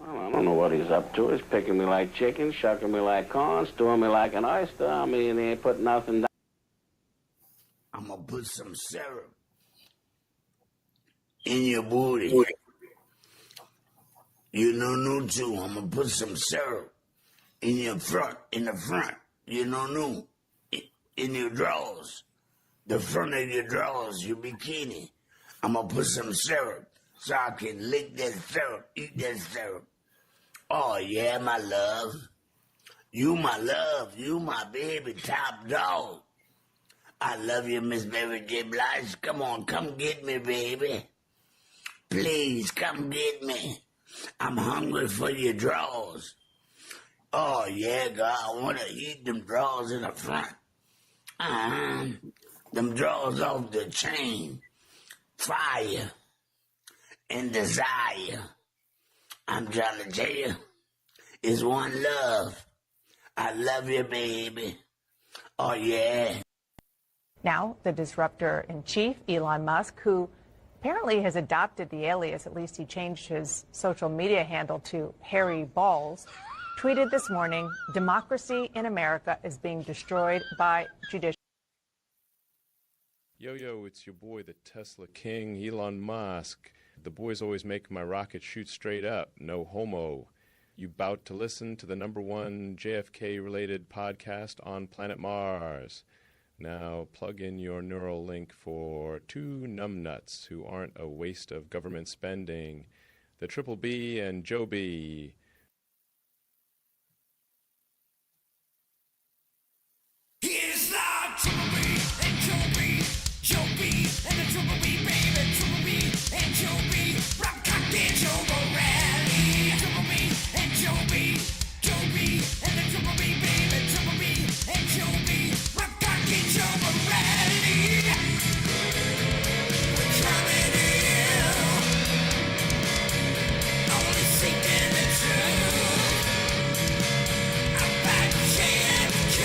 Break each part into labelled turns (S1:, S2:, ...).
S1: Well, I don't know what he's up to. He's picking me like chicken, shucking me like corn, stewing me like an oyster. I mean, he ain't put nothing down.
S2: I'm gonna put some syrup in your booty. You know, no too. I'm gonna put some syrup in the front. You know, no. In your drawers. The front of your drawers, your bikini. I'm gonna put some syrup so I can lick that syrup, eat that syrup. Oh, yeah, my love. You my love. You my baby top dog. I love you, Miss Mary J. Blige. Come on, come get me, baby. Please, come get me. I'm hungry for your drawers. Oh, yeah, God, I want to eat them drawers in the front. Them drawers off the chain. Fire and desire. I'm trying to tell you, it's one love. I love you, baby. Oh, yeah.
S3: Now, the disruptor-in-chief, Elon Musk, who apparently has adopted the alias, at least he changed his social media handle to Harry Balls, tweeted this morning, democracy in America is being destroyed by judicial.
S4: Yo, it's your boy, the Tesla King, Elon Musk. The boys always make my rocket shoot straight up, no homo. You bout to listen to the #1 JFK-related podcast on planet Mars. Now plug in your neural link for two numbnuts who aren't a waste of government spending, the BBB and JOEB.
S5: Here's the BBB&JOEB, and the BBB, baby, BBB&JOEB, rock, cock, and Joe rally. BBB&JOEB, and the BBB, baby, BBB&JOEB, rock, cock, and Joe rally. We're coming in, only seeking the truth about JFK.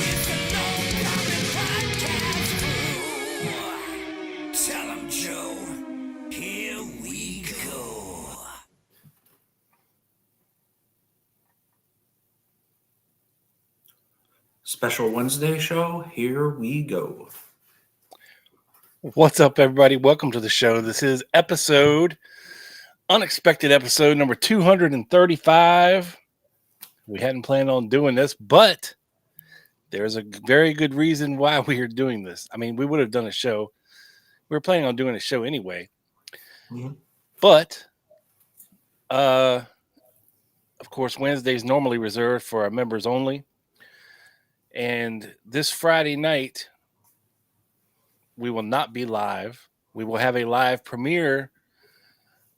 S5: It's the Long Coming Podcast crew. Tell 'em, Joe, here we go.
S6: Special Wednesday show. Here we go.
S7: What's up, everybody? Welcome to the show. This is unexpected episode number 235. We hadn't planned on doing this, but there's a very good reason why we are doing this. I mean, we would have done a show. We were planning on doing a show anyway.
S6: Mhm.
S7: But, of course, Wednesday is normally reserved for our members only. And this Friday night, we will not be live. We will have a live premiere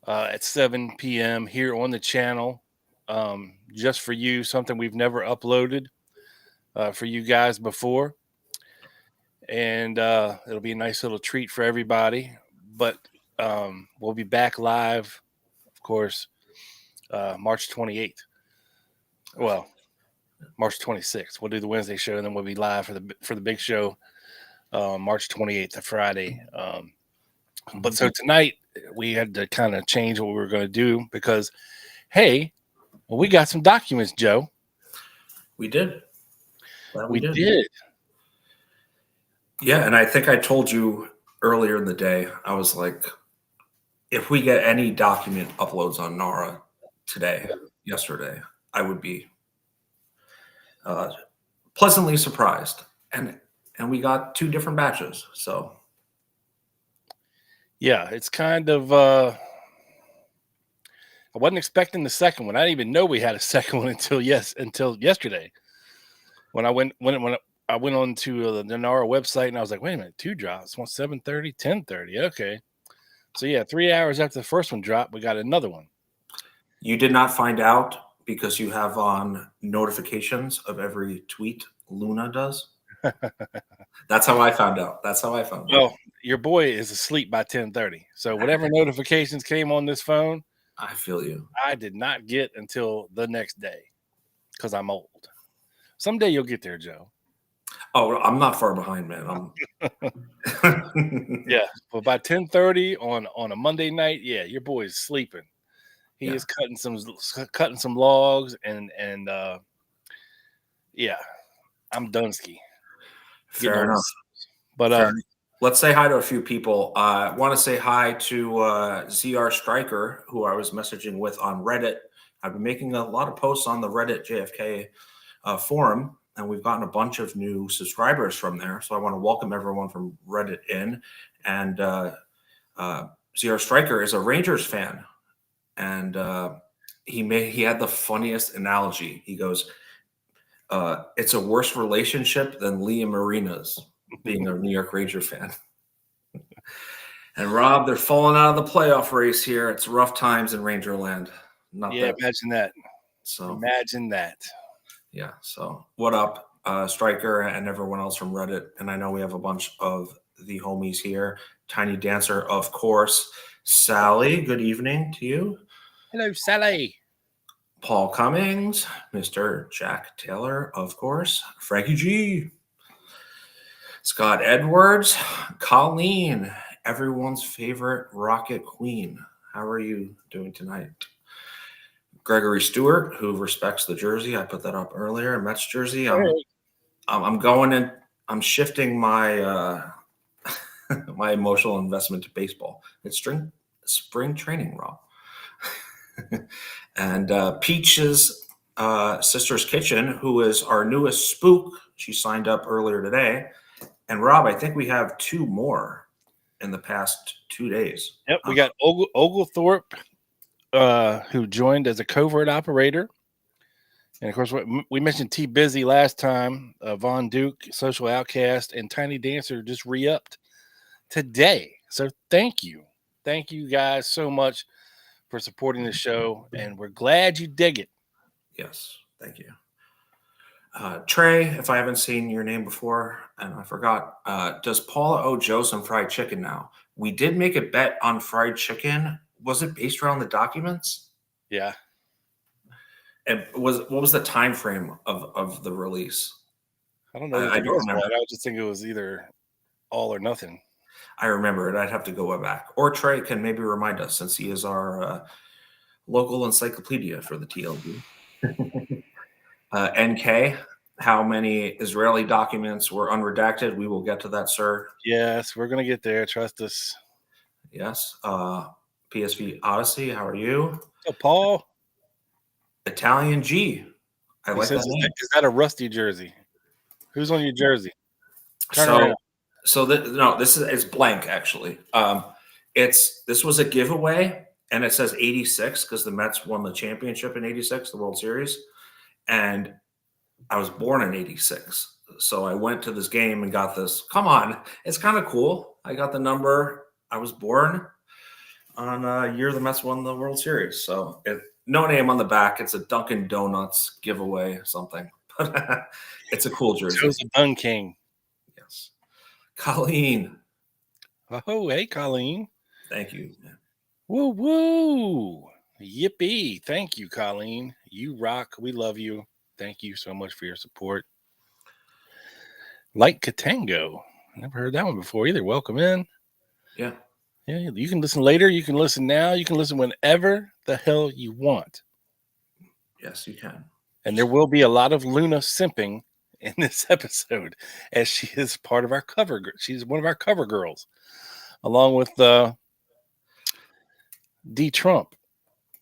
S7: at 7 p.m. here on the channel, just for you, something we've never uploaded for you guys before. And it'll be a nice little treat for everybody. But we'll be back live, of course, March 28th. Well, March 26th. We'll do the Wednesday show, and then we'll be live for the big show, March 28th, the Friday. But so tonight we had to kind of change what we were going to do because, hey, well, we got some documents, Joe.
S6: We did.
S7: We did.
S6: Yeah, and I think I told you earlier in the day, I was like, if we get any document uploads on NARA yesterday, I would be pleasantly surprised. And we got 2 different batches. So
S7: yeah, it's kind of I wasn't expecting the second one. I didn't even know we had a second one until yesterday. When I went on to the NARA website, and I was like, wait a minute, 2 drops, 7:30, 10:30. Okay. So yeah, 3 hours after the first one dropped, we got another one.
S6: you did not find out because you have on notifications of every tweet Luna does. That's how I found out.
S7: Well, your boy is asleep by 10:30. So whatever notifications came on this phone,
S6: I feel you.
S7: I did not get until the next day because I'm old. Someday you'll get there, Joe.
S6: Oh, I'm not far behind, man.
S7: Yeah, but by 10:30 on a Monday night, yeah, your boy is sleeping. He
S6: Yeah.
S7: is cutting some logs and yeah, I'm Dunsky. Getting
S6: Fair
S7: on
S6: enough.
S7: but
S6: Fair enough. Let's say hi to a few people. I want to say hi to ZR Striker, who I was messaging with on Reddit. I've been making a lot of posts on the Reddit JFK forum, and we've gotten a bunch of new subscribers from there. So I want to welcome everyone from Reddit in. And ZR Striker is a Rangers fan, and he had the funniest analogy. He goes, "It's a worse relationship than Liam Marina's." Being a New York Ranger fan. And Rob, they're falling out of the playoff race here. It's rough times in Rangerland. Not
S7: yeah,
S6: that.
S7: imagine that.
S6: So
S7: Imagine that.
S6: yeah. So what up, Striker and everyone else from Reddit? And I know we have a bunch of the homies here. Tiny Dancer, of course. Sally, good evening to you.
S7: Hello, Sally.
S6: Paul Cummings, Mr. Jack Taylor, of course. Frankie G. Scott Edwards, Colleen, everyone's favorite Rocket Queen. How are you doing tonight? Gregory Stewart, who respects the jersey. I put that up earlier. Mets jersey. I'm going in. I'm shifting my my emotional investment to baseball. It's spring training, Rob. And Peach's sister's kitchen, who is our newest spook. She signed up earlier today. And Rob, I think we have two more in the past 2 days.
S7: Yep, we got Oglethorpe, who joined as a covert operator. And of course, we mentioned T Busy last time. Von Duke, Social Outcast, and Tiny Dancer just re-upped today. So thank you guys so much for supporting the show, and we're glad you dig it.
S6: Yes, thank you. Trey, if I haven't seen your name before, and I forgot, does Paula owe Joe some fried chicken now? We did make a bet on fried chicken. Was it based around the documents?
S7: Yeah.
S6: And what was the time frame of the release?
S7: I don't know.
S6: I don't remember.
S7: I would just think it was either all or nothing.
S6: I remember it. I'd have to go back. Or Trey can maybe remind us, since he is our local encyclopedia for the TLB. NK, how many Israeli documents were unredacted? We will get to that, sir.
S7: Yes, we're going to get there. Trust us.
S6: Yes. PSV Odyssey, how are you?
S7: Oh, Paul.
S6: Italian G. I like that name.
S7: Is that a Rusty jersey? Who's on your jersey?
S6: It's blank actually. This was a giveaway, and it says 86 because the Mets won the championship in 86, the World Series. And I was born in 86. So I went to this game and got this. Come on. It's kind of cool. I got the number. I was born on a year the Mets won the World Series. So no name on the back. It's a Dunkin' Donuts giveaway, something. But it's a cool jersey.
S7: Joe's a Dun King.
S6: Yes. Colleen.
S7: Oh, hey, Colleen.
S6: Thank you.
S7: Woo, woo. Yippee. Thank you, Colleen. You rock. We love you. Thank you so much for your support. Like Katango. Never heard that one before either. Welcome in.
S6: Yeah.
S7: Yeah, you can listen later. You can listen now. You can listen whenever the hell you want.
S6: Yes, you can.
S7: And there will be a lot of Luna simping in this episode, as she is part of our cover. She's one of our cover girls, along with D. Trump.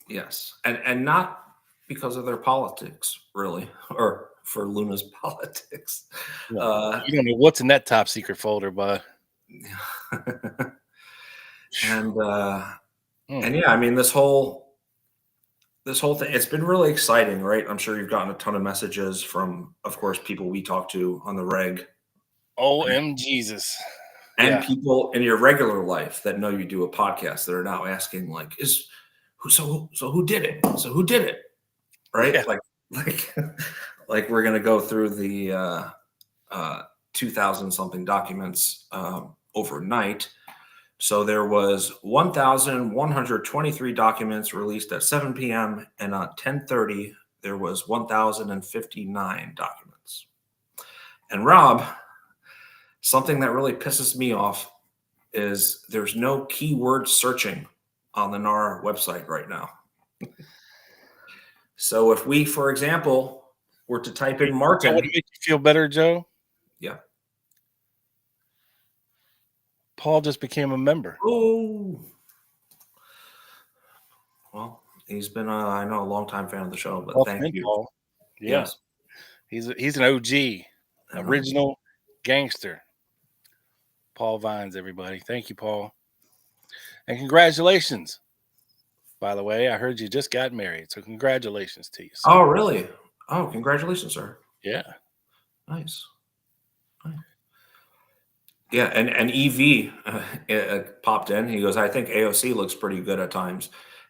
S6: Yes, and not because of their politics, really, or for Luna's politics.
S7: No, you don't know what's in that top secret folder, but
S6: and yeah, I mean this whole thing, it's been really exciting, right? I'm sure you've gotten a ton of messages from, of course, people we talk to on the reg.
S7: OM Jesus.
S6: And people in your regular life that know you do a podcast that are now asking, like, so who did it? So who did it? Right? Yeah. Like we're gonna go through the 2,000 something documents overnight. So there was 1,123 documents released at 7 p.m. and at 10:30 there was 1,059 documents. And Rob, something that really pisses me off is there's no keyword searching on the NAR website right now. So if we, for example, were to type in Martin.
S7: Would it make you feel better, Joe?
S6: Yeah.
S7: Paul just became a member.
S6: Oh. Well, he's been, I know, a longtime fan of the show, but thank you.
S7: Paul. Yeah.
S6: Yes.
S7: He's an OG, original gangster. Paul Vines, everybody. Thank you, Paul. And congratulations. By the way, I heard you just got married. So congratulations to you, sir.
S6: Oh, really? Oh, congratulations, sir.
S7: Yeah.
S6: Nice. Yeah, and EV popped in. He goes, I think AOC looks pretty good at times.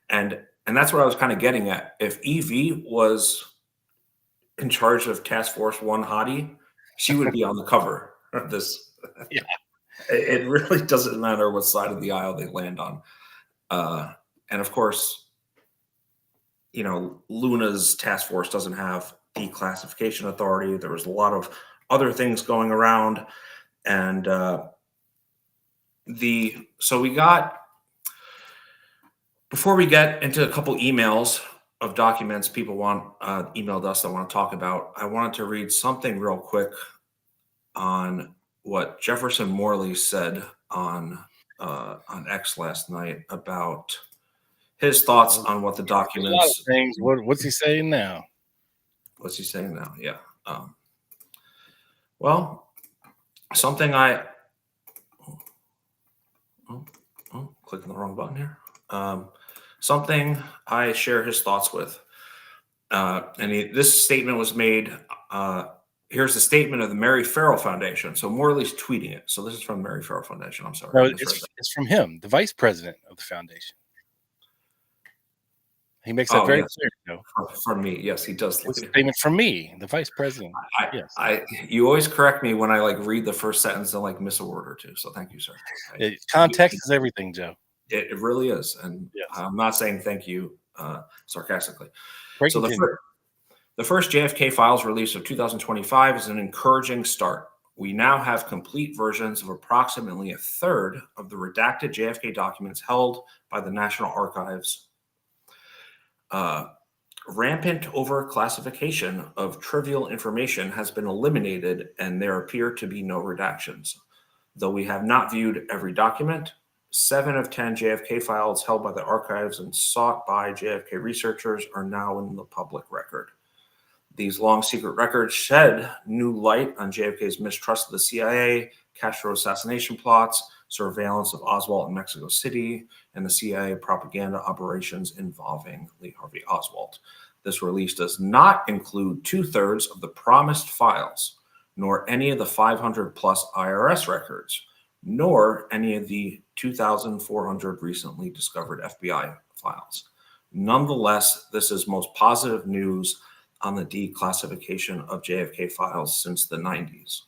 S6: And that's what I was kind of getting at. If EV was in charge of Task Force 1 Hottie, she would be on the cover of this.
S7: Yeah.
S6: It really doesn't matter what side of the aisle they land on. And of course, you know, Luna's task force doesn't have declassification authority. There was a lot of other things going around. And so we got, before we get into a couple emails of documents people emailed us that want to talk about, I wanted to read something real quick on what Jefferson Morley said on X last night about his thoughts on what the documents.
S7: A lot of things. What's he saying now?
S6: What's he saying now? Yeah. Well, something clicking the wrong button here. Something I share his thoughts with. This statement was made. Here's the statement of the Mary Farrell Foundation. So Morley's tweeting it. So this is from the Mary Farrell Foundation. I'm sorry.
S7: No, it's from him, the vice president of the foundation. He makes that very clear. You know.
S6: From me, yes, he does.
S7: It's a statement from me, the vice president. Yes.
S6: You always correct me when I read the first sentence and miss a word or two. So thank you, sir.
S7: Context is everything, Joe.
S6: It really is, and
S7: yes.
S6: I'm not saying thank you sarcastically.
S7: So
S6: the first JFK Files release of 2025 is an encouraging start. We now have complete versions of approximately a third of the redacted JFK documents held by the National Archives. Rampant overclassification of trivial information has been eliminated, and there appear to be no redactions. Though we have not viewed every document, 7 of 10 JFK files held by the archives and sought by JFK researchers are now in the public record. These long secret records shed new light on JFK's mistrust of the CIA, Castro assassination plots, surveillance of Oswald in Mexico City, and the CIA propaganda operations involving Lee Harvey Oswald. This release does not include 2/3 of the promised files, nor any of the 500 plus IRS records, nor any of the 2,400 recently discovered FBI files. Nonetheless, this is most positive news on the declassification of JFK files since the 90s.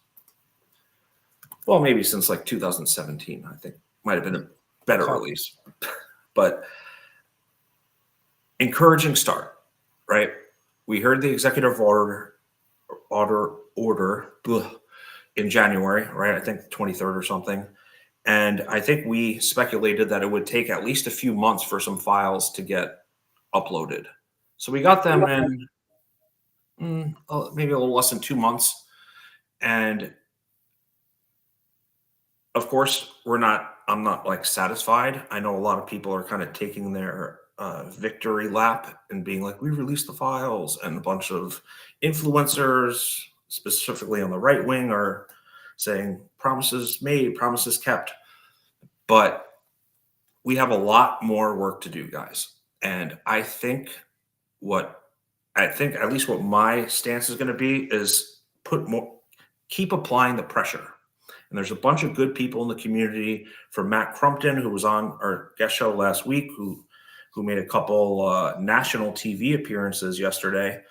S6: Well, maybe since 2017, I think might have been a better release, but encouraging start, right? We heard the executive order in January, right? I think 23rd or something. And I think we speculated that it would take at least a few months for some files to get uploaded. So we got them in maybe a little less than 2 months. And of course, I'm not satisfied. I know a lot of people are kind of taking their victory lap and being like, we released the files, and a bunch of influencers, specifically on the right wing, are saying promises made, promises kept. But we have a lot more work to do, guys. And I think at least what my stance is going to be is keep applying the pressure. And there's a bunch of good people in the community, from Matt Crumpton, who was on our guest show last week, who made a couple national TV appearances yesterday,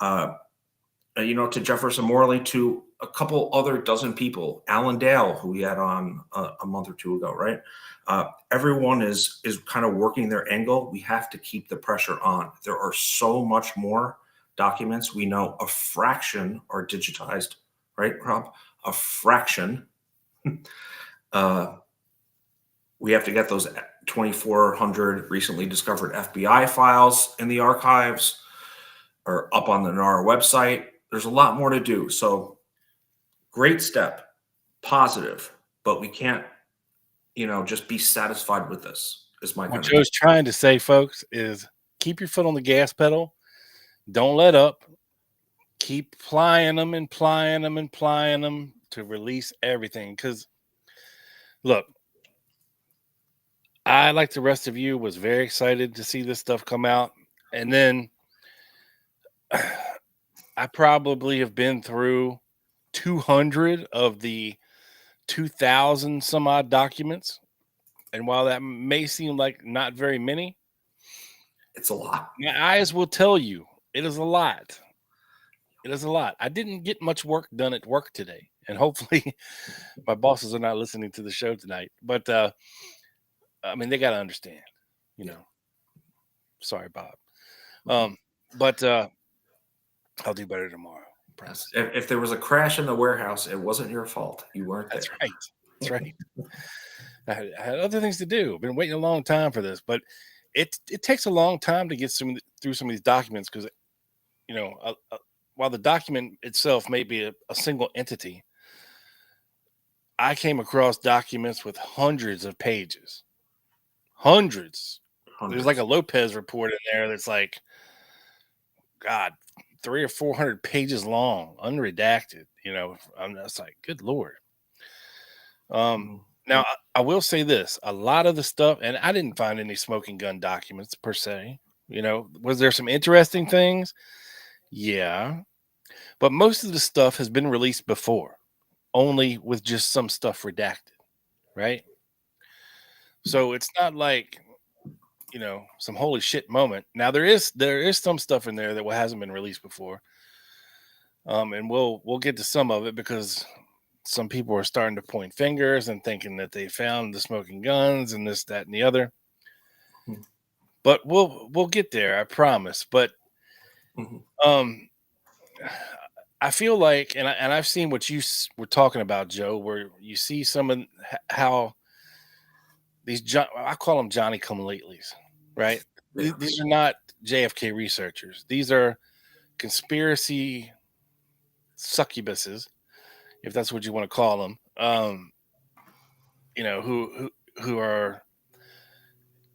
S6: to Jefferson Morley, to a couple other dozen people, Alan Dale, who we had on a month or two ago, right? Everyone is kind of working their angle. We have to keep the pressure on. There are so much more documents. We know a fraction are digitized right, Rob? A fraction. We have to get those 2,400 recently discovered FBI files in the archives or up on the NARA website. There's a lot more to do. So great step, positive, but we can't, just be satisfied with this. Is my
S7: What
S6: kind of
S7: Joe's trying to say, folks, is keep your foot on the gas pedal. Don't let up. Keep plying them and plying them and plying them to release everything. Because, look, I, like the rest of you, was very excited to see this stuff come out. And then I probably have been through 200 of the 2,000 some odd documents. And while that may seem like not very many,
S6: it's a lot.
S7: my eyes will tell you it is a lot. It is a lot. I didn't get much work done at work today. And hopefully my bosses are not listening to the show tonight. But I mean, they got to understand, Sorry, Bob. But I'll do better tomorrow.
S6: Yes. If there was a crash in the warehouse, it wasn't your fault. You weren't there.
S7: That's right. That's right. I had other things to do. I've been waiting a long time for this, but it takes a long time to get through some of these documents because, while the document itself may be a single entity, I came across documents with hundreds of pages. Hundreds. There's like a Lopez report in there that's like, God, 300 or 400 pages long, unredacted. I'm just like, good Lord. Now I will say this: a lot of the stuff, and I didn't find any smoking gun documents per se. Was there some interesting things? Yeah, but most of the stuff has been released before, only with just some stuff redacted, right? So it's not like some holy shit moment. Now there is some stuff in there that hasn't been released before, and we'll get to some of it because some people are starting to point fingers and thinking that they found the smoking guns and this, that, and the other. But we'll get there, I promise. But I feel like, and I've seen what you were talking about, Joe, where you see some of how these I call them Johnny come latelys, right? These are not JFK researchers. These are conspiracy succubuses, if that's what you want to call them. Who are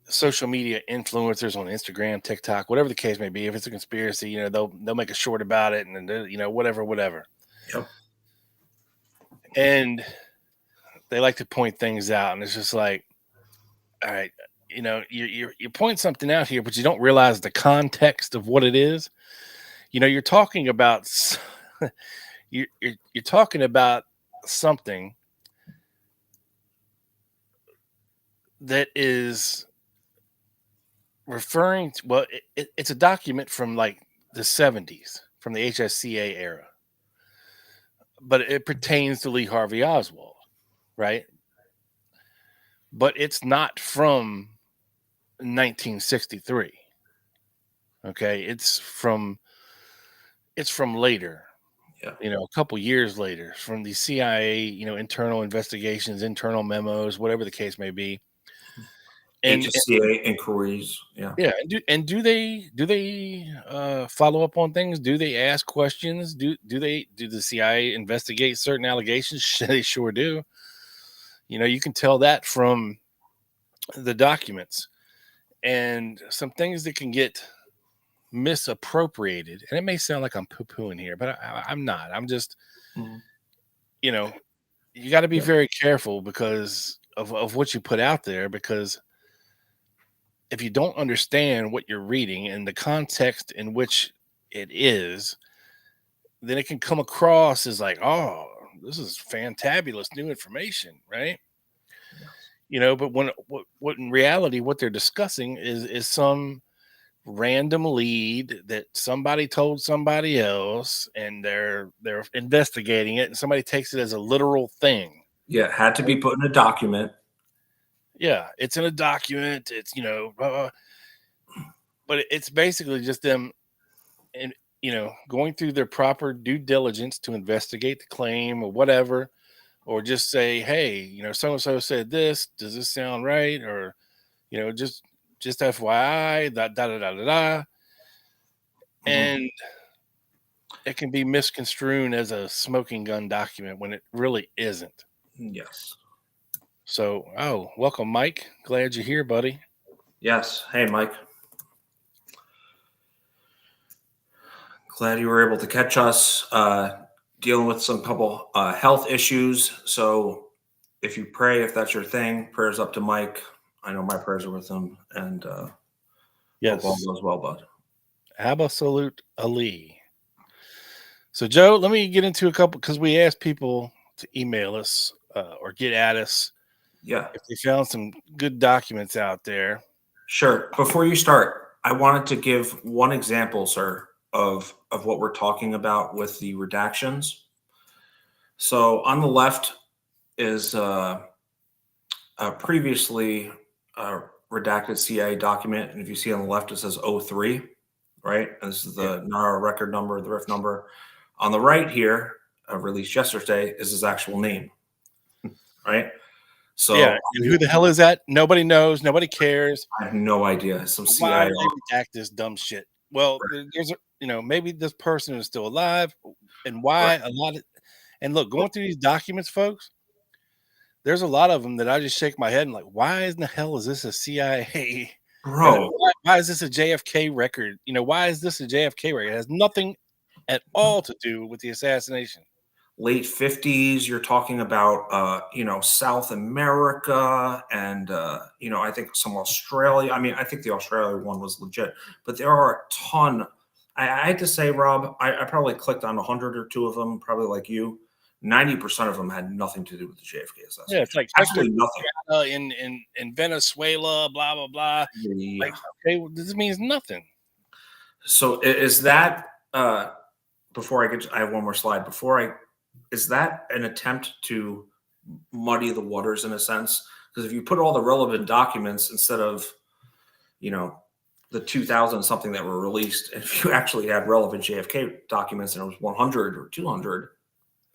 S7: social media influencers on Instagram, TikTok, whatever the case may be. If it's a conspiracy, they'll make a short about it, and whatever.
S6: Yep.
S7: And they like to point things out, and it's just like, all right, you point something out here, but you don't realize the context of what it is. You're talking about you're talking about something that is referring to, it's a document from like the 70s, from the HSCA era, but it pertains to Lee Harvey Oswald, right? But it's not from 1963. Okay, it's from later. Yeah. A couple years later, from the CIA, internal investigations, internal memos, whatever the case may be. And
S6: HSCA inquiries. Yeah.
S7: Yeah. Do they follow up on things? Do they ask questions? Do the CIA investigate certain allegations? They sure do. You can tell that from the documents, and some things that can get misappropriated. And it may sound like I'm poo-pooing here, but I'm not. I'm just, you got to be very careful because of what you put out there, because if you don't understand what you're reading and the context in which it is, then it can come across as like, oh, this is fantabulous new information, right? But what in reality, what they're discussing is some random lead that somebody told somebody else, and they're investigating it, and somebody takes it as a literal thing.
S6: Yeah, it had to be put in a document.
S7: Yeah, it's in a document. It's but it's basically just them going through their proper due diligence to investigate the claim or whatever, or just say, hey, so and so said this. Does this sound right? Or just FYI, da da da da da da. And it can be misconstrued as a smoking gun document when it really isn't.
S6: Yes.
S7: So, welcome, Mike. Glad you're here, buddy.
S6: Yes. Hey, Mike. Glad you were able to catch us dealing with some couple health issues. So if you pray, if that's your thing, prayers up to Mike. I know my prayers are with him, and
S7: Yes.
S6: hope all goes well, bud.
S7: Absolute Ali. So, Joe, let me get into a couple, because we asked people to email us or get at us.
S6: Yeah.
S7: If they found some good documents out there.
S6: Sure. Before you start, I wanted to give one example, sir, of what we're talking about with the redactions. So on the left is a previously redacted CIA document, and if you see on the left, it says 03, right? And this is the NARA record number, the RIF number. On the right here, released yesterday, is his actual name, right? So
S7: yeah, and who the hell is that? Nobody knows. Nobody cares.
S6: I have no idea. Some
S7: Why
S6: CIA.
S7: do they redact this dumb shit? Well, there's maybe this person is still alive, and why a lot of, and look, going through these documents, folks, there's a lot of them that I just shake my head and like, why in the hell is this a CIA?
S6: Bro,
S7: why is this a JFK record? Why is this a JFK record? It has nothing at all to do with the assassination.
S6: Late 50s, you're talking about South America and I think some Australia. I mean, I think the Australia one was legit, but there are a ton. I had to say, Rob, I probably clicked on 100 or two of them, probably like you. 90% of them had nothing to do with the JFK assassination.
S7: Yeah, it's like
S6: absolutely nothing.
S7: In Venezuela, blah blah blah.
S6: Yeah.
S7: Like, okay, well, this means nothing.
S6: So is that before I have one more slide. Is that an attempt to muddy the waters in a sense? Because if you put all the relevant documents instead of, the 2000 something that were released, if you actually had relevant JFK documents and it was 100 or 200.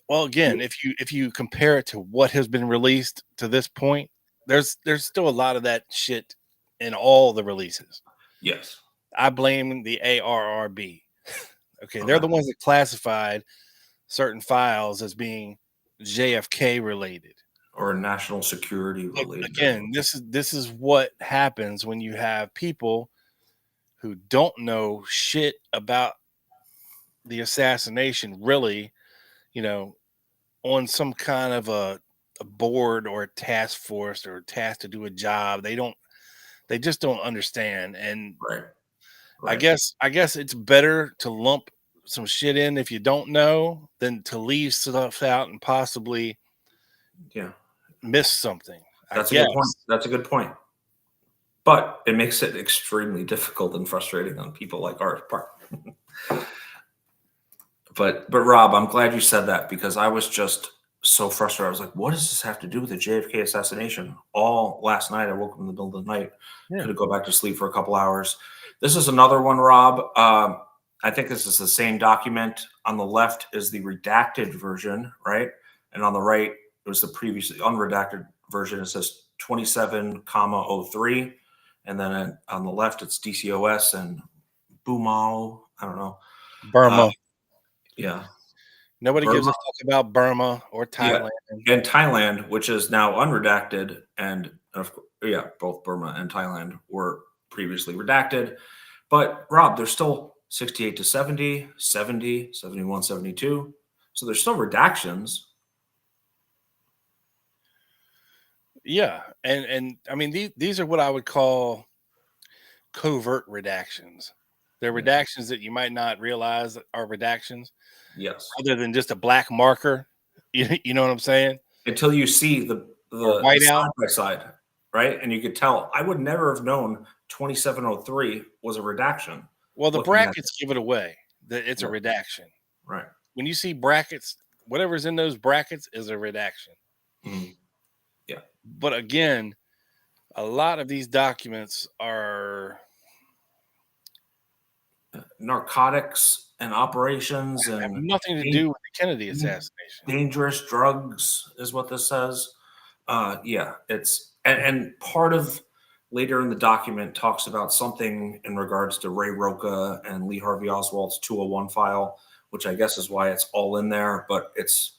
S7: Well, again, if you compare it to what has been released to this point, there's still a lot of that shit in all the releases.
S6: Yes.
S7: I blame the ARRB. Okay, they're the ones that classified certain files as being JFK related
S6: or national security related.
S7: Again, this is what happens when you have people who don't know shit about the assassination, really, on some kind of a board or a task force or a task to do a job. They just don't understand. And
S6: right.
S7: I guess it's better to lump some shit in if you don't know than to leave stuff out and possibly miss something.
S6: That's a good point. That's a good point. But it makes it extremely difficult and frustrating on people like our part. But Rob, I'm glad you said that because I was just so frustrated. I was like, what does this have to do with the JFK assassination? All last night, I woke up in the middle of the night, couldn't go back to sleep for a couple hours. This is another one, Rob. I think this is the same document. On the left is the redacted version, right? And on the right, it was the previously unredacted version. It says 27,03. And then on the left, it's DCOS and Bumao. I don't know.
S7: Burma.
S6: Yeah.
S7: Nobody gives a fuck about Burma or Thailand.
S6: Yeah. And Thailand, which is now unredacted. And both Burma and Thailand were previously redacted. But Rob, there's still 68 to 70, 70, 71, 72. So there's still redactions.
S7: Yeah. And I mean, these are what I would call covert redactions. They're redactions that you might not realize are redactions.
S6: Yes.
S7: Other than just a black marker. You know what I'm saying?
S6: Until you see the
S7: white
S6: side by side, right? And you could tell. I would never have known 2703 was a redaction.
S7: Well, the brackets give it away that it's a redaction.
S6: Right.
S7: When you see brackets, whatever's in those brackets is a redaction.
S6: Mm-hmm. Yeah.
S7: But again, a lot of these documents are
S6: narcotics and operations
S7: Have
S6: and
S7: nothing to do with the Kennedy assassination.
S6: dangerous drugs is what this says. Yeah, it's and part of later in the document talks about something in regards to Ray Roca and Lee Harvey Oswald's 201 file, which I guess is why it's all in there, but it's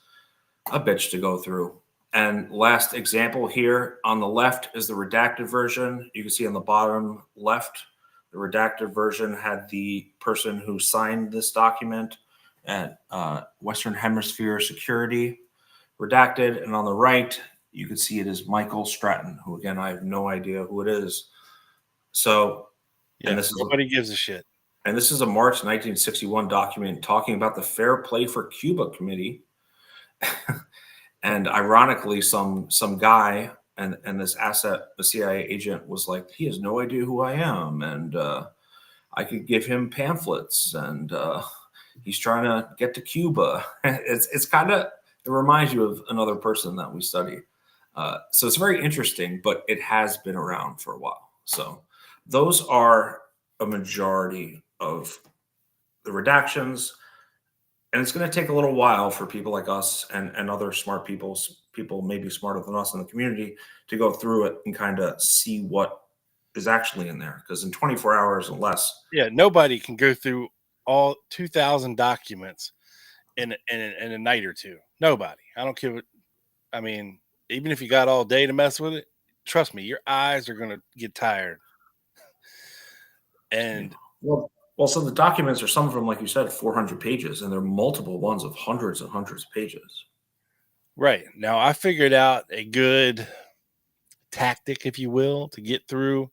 S6: a bitch to go through. And last example here on the left is the redacted version. You can see on the bottom left, the redacted version had the person who signed this document at Western Hemisphere Security redacted. And on the right, you can see it is Michael Stratton, who again, I have no idea who it is. So,
S7: Yeah, nobody gives a shit.
S6: And this is a March 1961 document talking about the Fair Play for Cuba Committee. And ironically, some guy and this the CIA agent was like, he has no idea who I am, and I could give him pamphlets, and he's trying to get to Cuba. It's kind of, it reminds you of another person that we study. So it's very interesting, but it has been around for a while. So those are a majority of the redactions. And it's going to take a little while for people like us and other smart people maybe smarter than us in the community, to go through it and kind of see what is actually in there. Because in 24 hours or less.
S7: Yeah, nobody can go through all 2,000 documents in a night or two. Nobody. I don't care what, I mean, even if you got all day to mess with it, trust me, your eyes are going to get tired. And
S6: well, so the documents are, some of them, like you said, 400 pages, and there are multiple ones of hundreds and hundreds of pages.
S7: Right. Now, I figured out a good tactic, if you will, to get through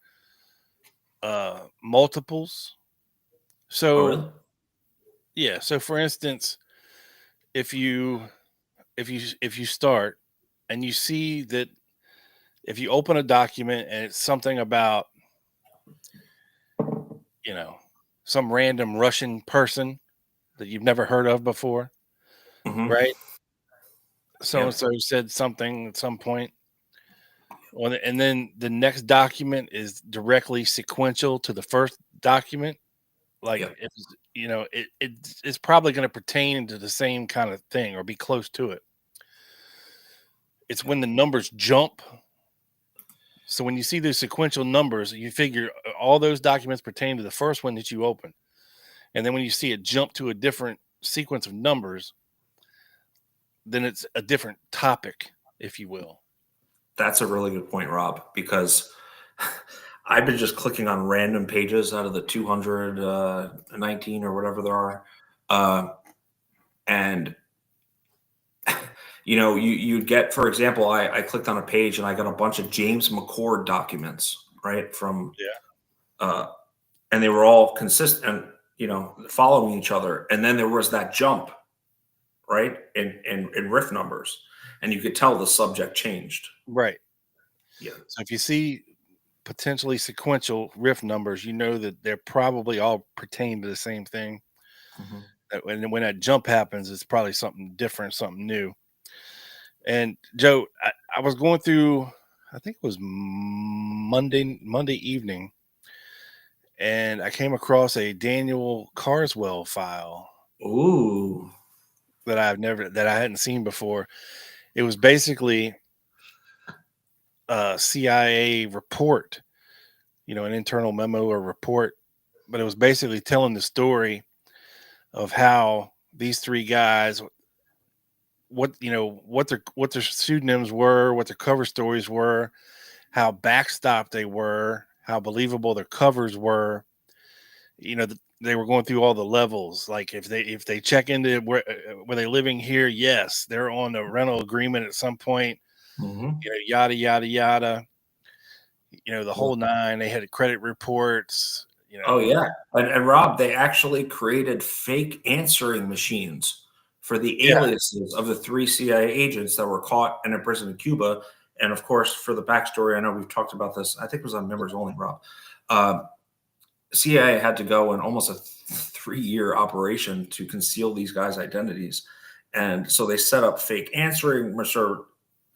S7: multiples. So,
S6: Oh, really?
S7: yeah. So, for instance, if you start and you see that if you open a document and it's something about, some random Russian person that you've never heard of before, right? So-and-so said something at some point. Well, and then the next document is directly sequential to the first document. Like, it's probably going to pertain to the same kind of thing or be close to it. It's when the numbers jump. So when you see those sequential numbers, you figure all those documents pertain to the first one that you open. And then when you see it jump to a different sequence of numbers, then it's a different topic, if you will.
S6: That's a really good point, Rob, because I've been just clicking on random pages out of the 219 or whatever there are. And you'd get, for example, I clicked on a page and I got a bunch of James McCord documents, right? And they were all consistent, following each other. And then there was that jump, right? In riff numbers, and you could tell the subject changed.
S7: Right.
S6: Yeah.
S7: So if you see potentially sequential riff numbers, you know that they're probably all pertain to the same thing. And when that jump happens, it's probably something different, something new. And Joe, I was going through, I think it was Monday evening, and I came across a Daniel Carswell file.
S6: Ooh.
S7: That I hadn't seen before. It was basically a CIA report, an internal memo or report, but it was basically telling the story of how these three guys, what their pseudonyms were, what their cover stories were, how backstop they were, how believable their covers were. They were going through all the levels. Like if they check into were they living here? Yes, they're on a rental agreement at some point. Yada yada yada. The whole nine. They had credit reports.
S6: Oh yeah, and Rob, they actually created fake answering machines for the aliases of the three CIA agents that were caught and imprisoned in Cuba. And of course, for the backstory, I know we've talked about this. I think it was on Members Only, Rob. CIA had to go in almost a 3-year operation to conceal these guys' identities. And so they set up fake answering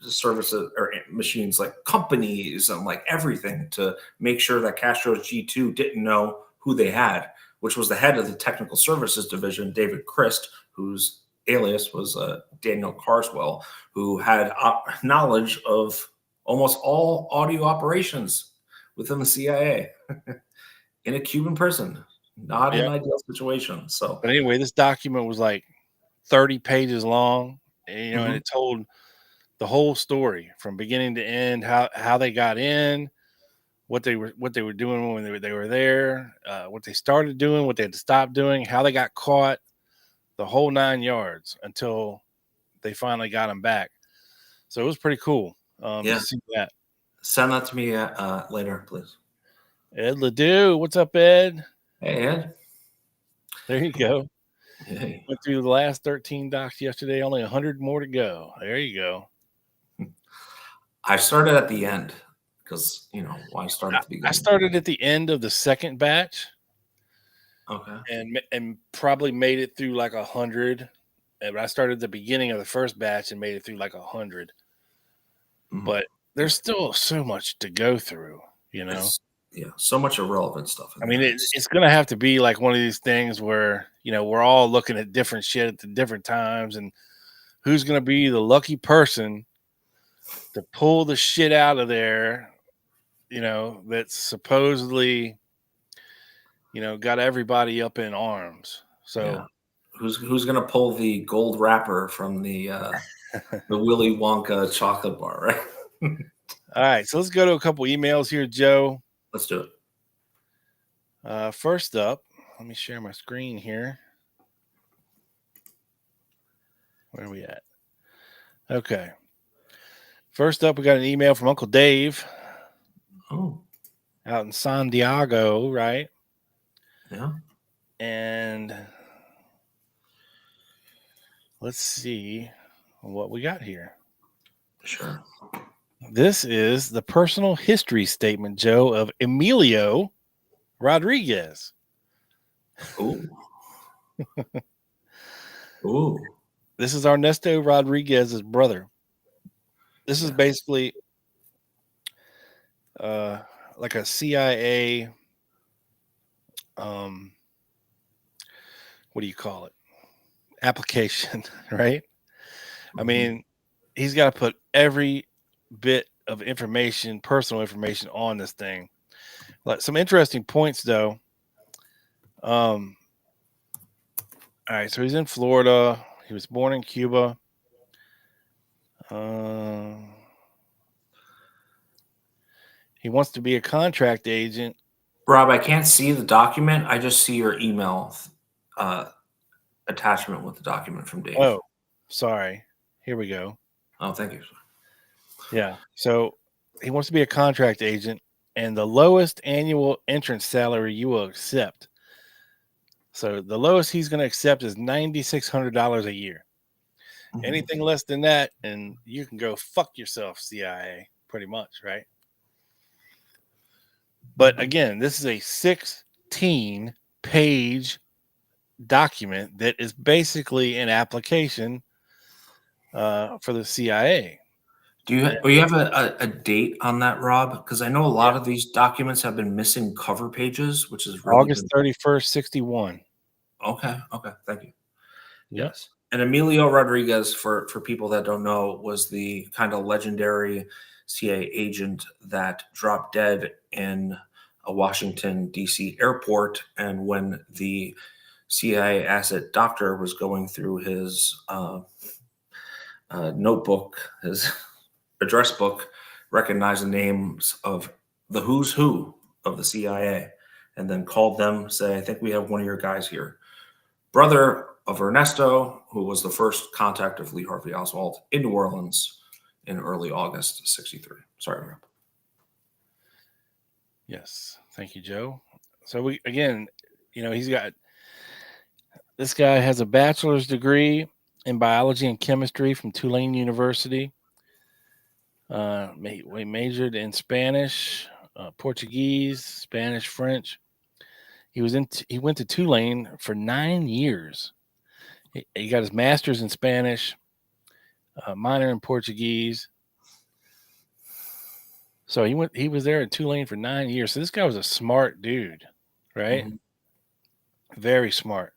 S6: services or machines, like companies and like everything, to make sure that Castro's G2 didn't know who they had, which was the head of the technical services division, David Christ, whose alias was Daniel Carswell, who had knowledge of almost all audio operations within the CIA in a Cuban prison. Not an ideal situation. So,
S7: but anyway, this document was like 30 pages long, and, and it told the whole story from beginning to end, how they got in, what they were doing when they were there, what they started doing, what they had to stop doing, how they got caught, the whole 9 yards until they finally got them back. So it was pretty cool to see that.
S6: Send that to me later, please.
S7: Ed Ledoux, what's up, Ed?
S6: Hey, Ed.
S7: There you go.
S6: Hey.
S7: Went through the last 13 docs yesterday, only 100 more to go. There you go.
S6: I started at the end because, why start at the beginning?
S7: I started at the end of the second batch.
S6: Okay.
S7: And probably made it through like 100. But I started at the beginning of the first batch and made it through like 100. But there's still so much to go through,
S6: so much irrelevant stuff.
S7: I mean, it's going to have to be like one of these things where, we're all looking at different shit at the different times, and who's going to be the lucky person to pull the shit out of there, that's supposedly, got everybody up in arms. So
S6: who's going to pull the gold wrapper from the Willy Wonka chocolate bar, right?
S7: All right, so let's go to a couple emails here, Joe.
S6: Let's do
S7: it. First up, let me share my screen here. Where are we at? Okay. First up, we got an email from Uncle Dave.
S6: Oh.
S7: Out in San Diego, right?
S6: Yeah.
S7: And let's see what we got here.
S6: Sure.
S7: This is the personal history statement, Joe, of Emilio Rodriguez.
S6: Ooh. Ooh.
S7: This is Ernesto Rodriguez's brother. This is basically like a CIA, what do you call it? Application, right? I mean, he's got to put every bit of information, personal information on this thing. Like some interesting points though. All right, so he's in Florida. He was born in Cuba. He wants to be a contract agent.
S6: Rob, I can't see the document. I just see your email attachment with the document from Dave.
S7: Oh, sorry. Here we go.
S6: Oh, thank you.
S7: Yeah. So he wants to be a contract agent, and the lowest annual entrance salary you will accept. So the lowest he's going to accept is $9,600 a year. Anything less than that, and you can go fuck yourself, CIA, pretty much, right? But again, this is a 16-page document that is basically an application for the CIA.
S6: Do you have a date on that, Rob? Because I know a lot of these documents have been missing cover pages, which is really
S7: August 31st, 61.
S6: Okay, thank you.
S7: Yes.
S6: And Emilio Rodriguez, for people that don't know, was the kind of legendary CIA agent that dropped dead in a Washington, D.C. airport. And when the CIA asset doctor was going through his notebook, his address book, recognized the names of the who's who of the CIA, and then called them, say, I think we have one of your guys here. Brother of Ernesto, who was the first contact of Lee Harvey Oswald in New Orleans in early August 63. Sorry, Rob.
S7: Yes. Thank you, Joe. So we, again, this guy has a bachelor's degree in biology and chemistry from Tulane University. We majored in Spanish, Portuguese, Spanish, French. He went to Tulane for 9 years. He got his master's in Spanish, minor in Portuguese. So he was there in Tulane for 9 years. So this guy was a smart dude, right? Very smart.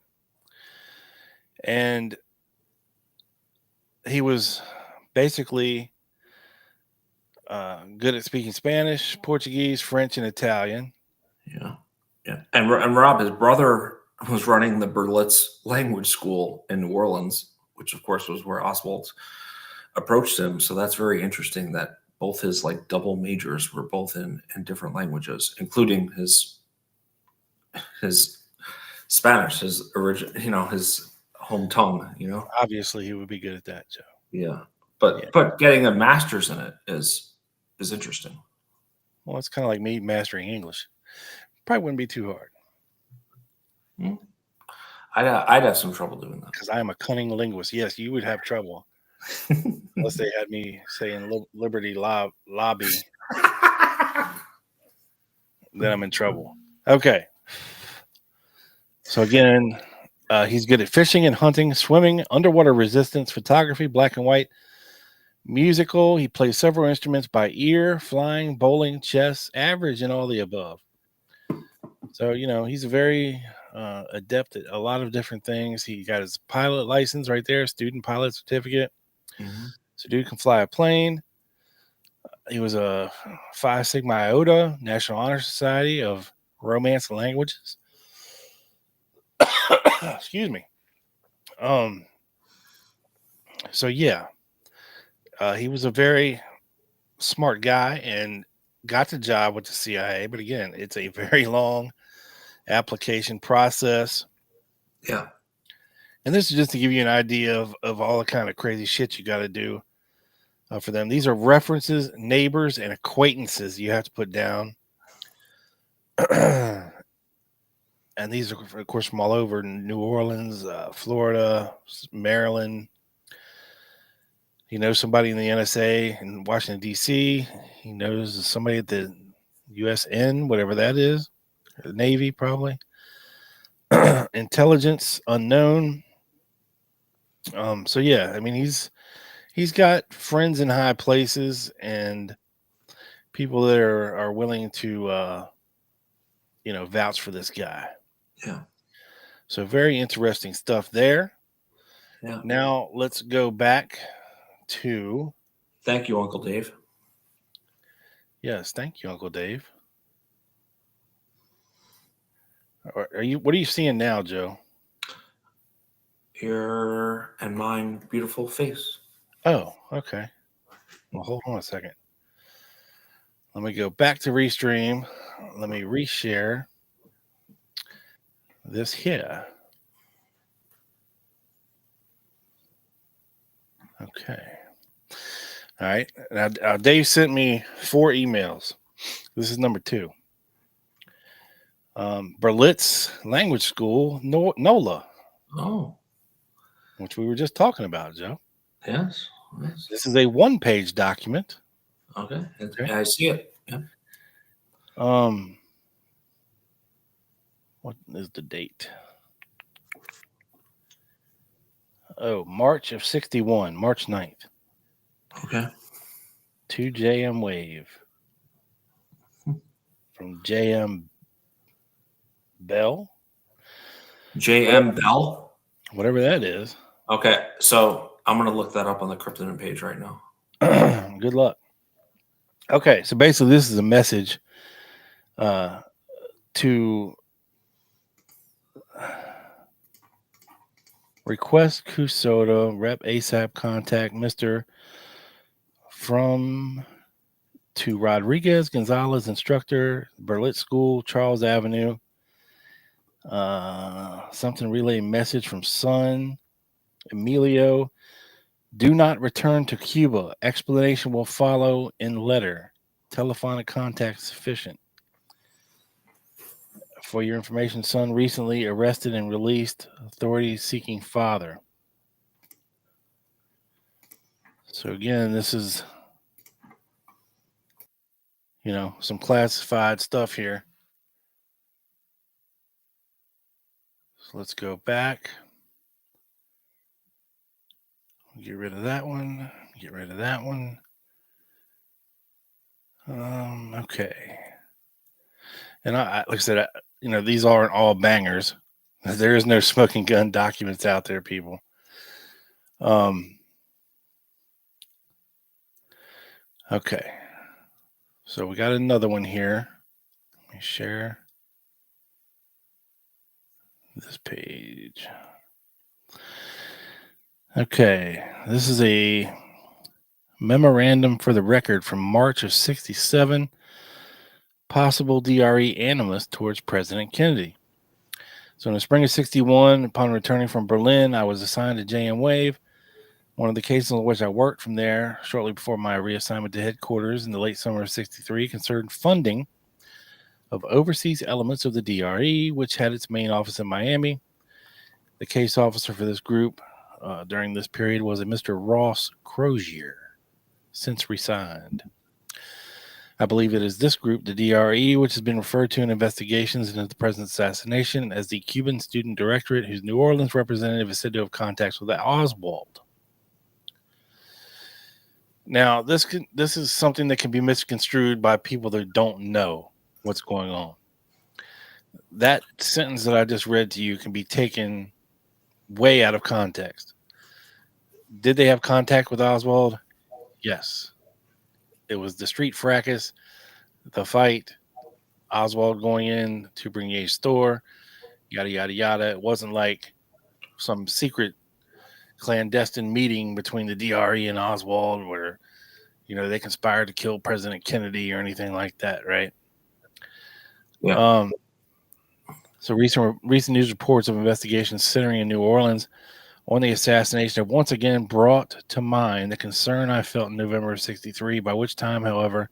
S7: And he was basically good at speaking Spanish, Portuguese, French, and Italian.
S6: Yeah. Yeah. And Rob, his brother was running the Berlitz language school in New Orleans, which of course was where Oswald approached him. So that's very interesting that both his like double majors were both in different languages, including his Spanish, his origin, his home tongue,
S7: Obviously, he would be good at that, Joe.
S6: Yeah.
S7: Yeah.
S6: But getting a master's in it is interesting.
S7: Well, it's kind of like me mastering English. Probably wouldn't be too hard
S6: I'd have some trouble doing that.
S7: because I am a cunning linguist. Yes, you would have trouble unless they had me saying Liberty Lobby. Then I'm in trouble. Okay. So again, he's good at fishing and hunting, swimming, underwater resistance, photography, black and white, musical. He plays several instruments by ear, flying, bowling, chess, average in all the above. So, he's very adept at a lot of different things. He got his pilot license right there, student pilot certificate.
S6: Mm-hmm.
S7: So dude can fly a plane. He was a Phi Sigma Iota, National Honor Society of Romance Languages. Excuse me. So yeah, he was a very smart guy and got the job with the CIA. But again, it's a very long application process.
S6: Yeah.
S7: And this is just to give you an idea of all the kind of crazy shit you got to do for them. These are references, neighbors, and acquaintances you have to put down. And these are, of course, from all over New Orleans, Florida, Maryland. He knows somebody in the NSA in Washington, D.C. He knows somebody at the USN, whatever that is, the Navy, probably. Intelligence unknown. So yeah, I mean he's got friends in high places and people that are willing to vouch for this guy.
S6: Yeah.
S7: So very interesting stuff there.
S6: Yeah.
S7: Now let's go back to.
S6: Thank you, Uncle Dave.
S7: Yes, thank you, Uncle Dave. What are you seeing now, Joe?
S6: Your and mine beautiful face.
S7: Oh, okay. Well, hold on a second. Let me go back to Restream. Let me reshare this here. Okay. All right. Now Dave sent me 4 emails. This is number 2. Berlitz Language School, NOLA.
S6: Oh.
S7: Which we were just talking about, Joe.
S6: Yes.
S7: This is a 1-page document.
S6: Okay. I see it. Yeah.
S7: What is the date? Oh, March of 61, March 9th.
S6: Okay.
S7: To JM-WAVE. From JM Bell?
S6: JM Bell?
S7: Whatever that is.
S6: Okay. So I'm going to look that up on the Kryptonite page right now.
S7: Good luck. Okay. So basically, this is a message to request Cusoda, Rep ASAP, contact Mr. From to Rodriguez Gonzalez, instructor, Berlitz School, Charles Avenue. Something relay message from son, Emilio. Do not return to Cuba. Explanation will follow in letter. Telephonic contact sufficient. For your information, son recently arrested and released. Authorities seeking father. So again, this is, some classified stuff here. So let's go back. Get rid of that one. Get rid of that one. Okay. And I like I said, these aren't all bangers. There is no smoking gun documents out there, people. Okay. So we got another one here. Let me share this page. Okay. This is a memorandum for the record from March of 67. Possible DRE animus towards President Kennedy. So in the spring of 61, upon returning from Berlin, I was assigned to JFK. One of the cases on which I worked from there shortly before my reassignment to headquarters in the late summer of 63 concerned funding of overseas elements of the DRE, which had its main office in Miami. The case officer for this group during this period was a Mr. Ross Crozier, since resigned. I believe it is this group, the DRE, which has been referred to in investigations into the president's assassination as the Cuban Student Directorate, whose New Orleans representative is said to have contacts with Oswald. Now, this is something that can be misconstrued by people that don't know what's going on. That sentence that I just read to you can be taken way out of context. Did they have contact with Oswald? Yes. It was the street fracas, the fight, Oswald going in to Bernier's store, yada, yada, yada. It wasn't like some secret clandestine meeting between the DRE and Oswald where, they conspired to kill President Kennedy or anything like that, right?
S6: Yeah.
S7: So recent news reports of investigations centering in New Orleans on the assassination have once again brought to mind the concern I felt in November of 63, by which time, however,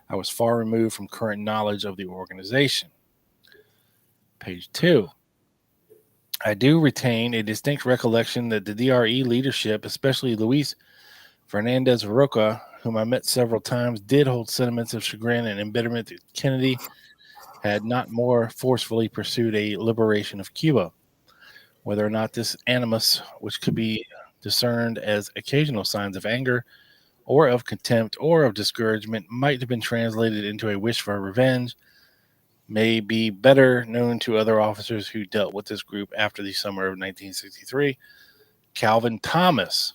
S7: I was far removed from current knowledge of the organization. Page 2. I do retain a distinct recollection that the DRE leadership, especially Luis Fernandez Roca, whom I met several times, did hold sentiments of chagrin and embitterment that Kennedy had not more forcefully pursued a liberation of Cuba. Whether or not this animus, which could be discerned as occasional signs of anger or of contempt or of discouragement, might have been translated into a wish for revenge, may be better known to other officers who dealt with this group after the summer of 1963. Calvin Thomas,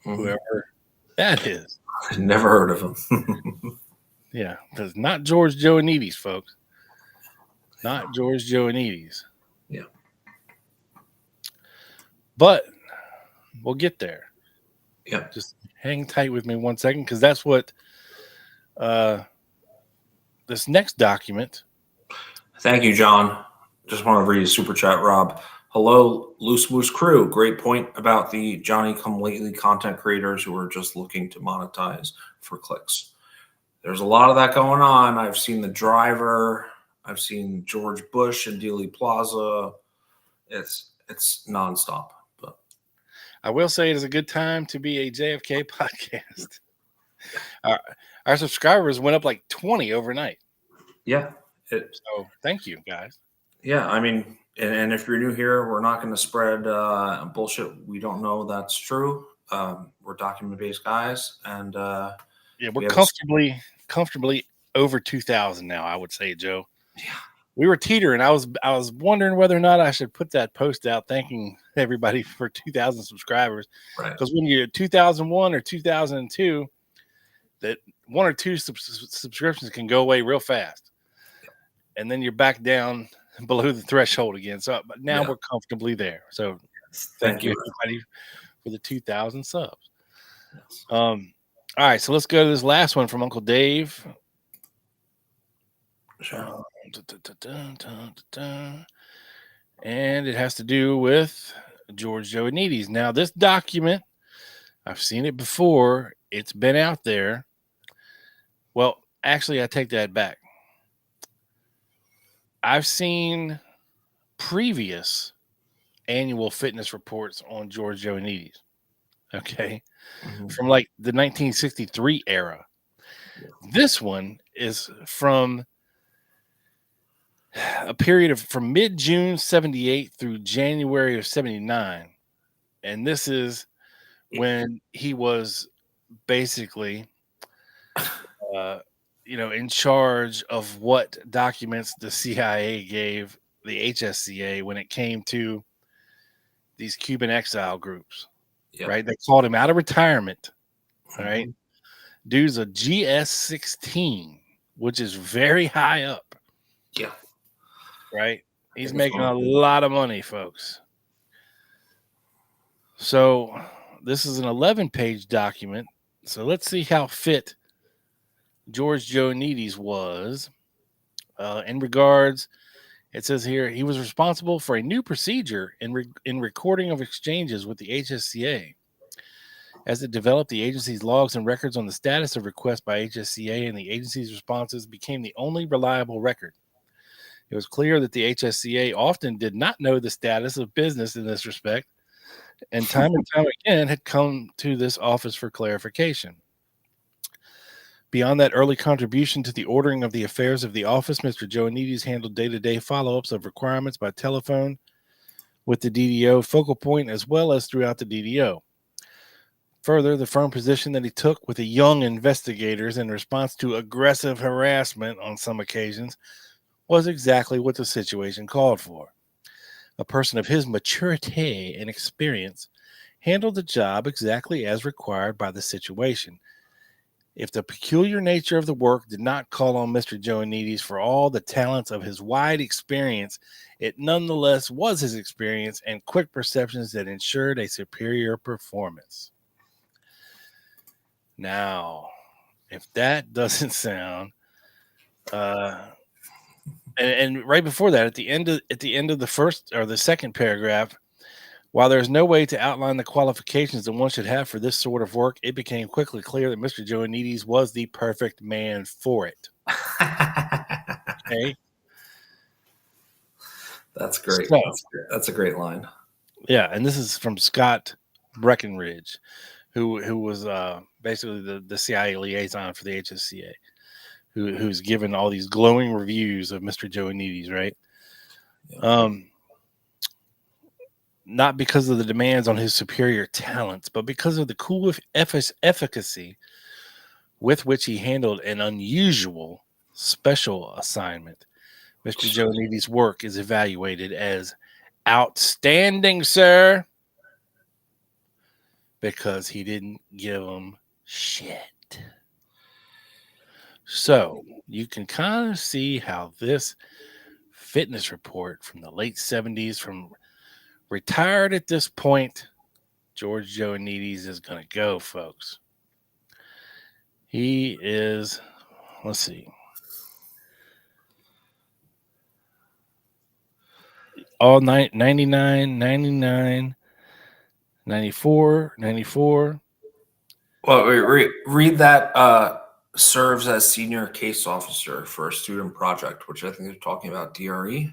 S7: whoever that is.
S6: Never heard of him.
S7: Yeah, that's not George Joanides, folks. Not George Joanides.
S6: Yeah.
S7: But we'll get there.
S6: Yeah.
S7: Just hang tight with me 1 second, because that's what this next document.
S6: Thank you, John. Just want to read a super chat, Rob. Hello, Loose Moose Crew. Great point about the Johnny Come Lately content creators who are just looking to monetize for clicks. There's a lot of that going on. I've seen The Driver. I've seen George Bush and Dealey Plaza. It's nonstop. But
S7: I will say it is a good time to be a JFK podcast. Our subscribers went up like 20 overnight.
S6: Yeah.
S7: So thank you, guys.
S6: Yeah, I mean, and if you're new here, we're not going to spread bullshit. We don't know that's true. We're document-based guys, and
S7: we're comfortably over 2,000 now. I would say, Joe.
S6: Yeah,
S7: we were teetering. I was wondering whether or not I should put that post out, thanking everybody for 2,000 subscribers.
S6: Right.
S7: Because when you're 2001 or 2002, that one or two subscriptions can go away real fast, and then you're back down below the threshold again. So, but now we're comfortably there. So, thank you everybody for the 2,000 subs. Yes. All right, so let's go to this last one from Uncle Dave.
S6: Sure.
S7: And it has to do with George Joanides. Now, this document, I've seen it before. It's been out there. Well, actually, I take that back. I've seen previous annual fitness reports on George Joanides. Okay. Mm-hmm. From like the 1963 era. This one is from a period of from mid-June 78 through January of 79. And this is when he was basically in charge of what documents the CIA gave the HSCA when it came to these Cuban exile groups.
S6: Yep.
S7: Right? They called him out of retirement. All right.
S6: Mhm.
S7: Dude's a GS-16, which is very high up.
S6: Yeah.
S7: Right? He's
S6: think it's
S7: making a
S6: one of
S7: lot of money, folks. So this is an 11-page document. So let's see how fit George Joanides was. In regards, it says here, he was responsible for a new procedure in recording of exchanges with the HSCA. As it developed, the agency's logs and records on the status of requests by HSCA and the agency's responses became the only reliable record. It was clear that the HSCA often did not know the status of business in this respect, and time again had come to this office for clarification. Beyond that early contribution to the ordering of the affairs of the office, Mr. Joanides handled day-to-day follow-ups of requirements by telephone with the DDO focal point as well as throughout the DDO. Further, the firm position that he took with the young investigators in response to aggressive harassment on some occasions was exactly what the situation called for. A person of his maturity and experience handled the job exactly as required by the situation. If the peculiar nature of the work did not call on Mr. Joanides for all the talents of his wide experience, it nonetheless was his experience and quick perceptions that ensured a superior performance. Now, if that doesn't sound, and right before that, at the end of the first or the second paragraph, while there is no way to outline the qualifications that one should have for this sort of work, it became quickly clear that Mr. Joanides was the perfect man for it. Okay,
S6: That's great.
S7: So-
S6: That's a great line.
S7: yeah, and this is from Scott Breckenridge, who was basically the CIA liaison for the HSCA, who's given all these glowing reviews of Mr. Joanides, right?
S6: Yeah.
S7: Not because of the demands on his superior talents, but because of the cool efficacy with which he handled an unusual special assignment. Mr. Joanides' work is evaluated as outstanding, sir, because he didn't give him shit. So you can kind of see how this fitness report from the late 70s, from retired at this point, George Joanides is going to go, folks. He is, let's see, all 99, 99, 94, 94.
S6: Well, read that. Serves as senior case officer for a student project, which I think they're talking about DRE,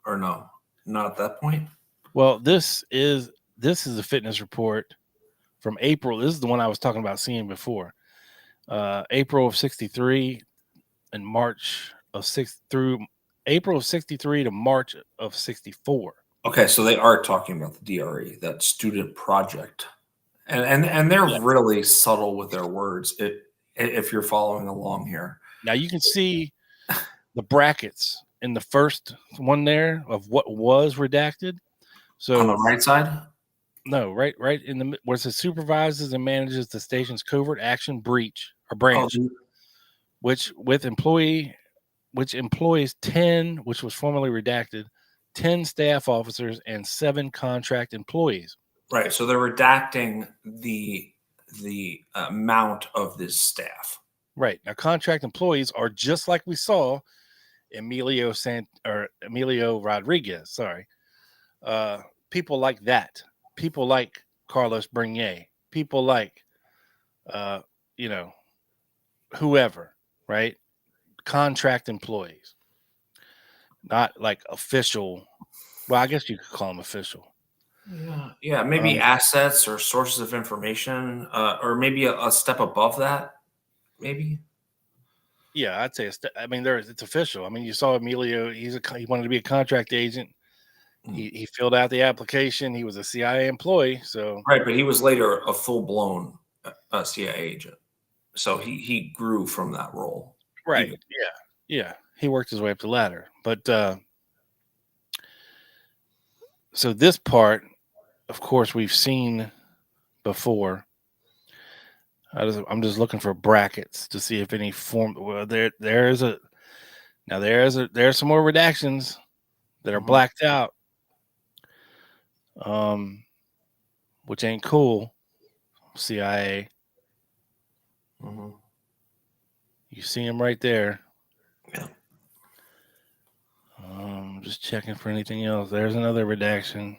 S6: or no, not at that point.
S7: Well, this is a fitness report from April. This is the one I was talking about seeing before. April of 63 and March of 6 through April of 63 to March of 64.
S6: Okay, so they are talking about the DRE, that student project, and they're really subtle with their words. If you're following along here,
S7: Now you can see the brackets in the first one there of what was redacted. So
S6: on the right side,
S7: no, right in the where it says supervises and manages the station's covert action breach or branch, which employs 10, which was formerly redacted, 10 staff officers and 7 contract employees.
S6: right. So they're redacting the amount of this staff.
S7: Right. Now contract employees are just like we saw Emilio Rodriguez, sorry. People like that. People like Carlos Bernier. People like whoever, right? Contract employees. Not like official. Well, I guess you could call them official.
S6: Yeah, maybe assets or sources of information, or maybe a step above that, maybe.
S7: Yeah, I'd say it's official. I mean, you saw Emilio. He wanted to be a contract agent. He filled out the application. He was a CIA employee. So
S6: Right, but he was later a full blown CIA agent. So he grew from that role.
S7: right,
S6: Even.
S7: yeah, he worked his way up the ladder. But So this part, of course, we've seen before. I'm just looking for brackets to see if any form. Well, there's some more redactions that are
S6: Mhm.
S7: blacked out, which ain't cool. CIA,
S6: Mhm.
S7: you see them right there.
S6: Yeah.
S7: Just checking for anything else. There's another redaction.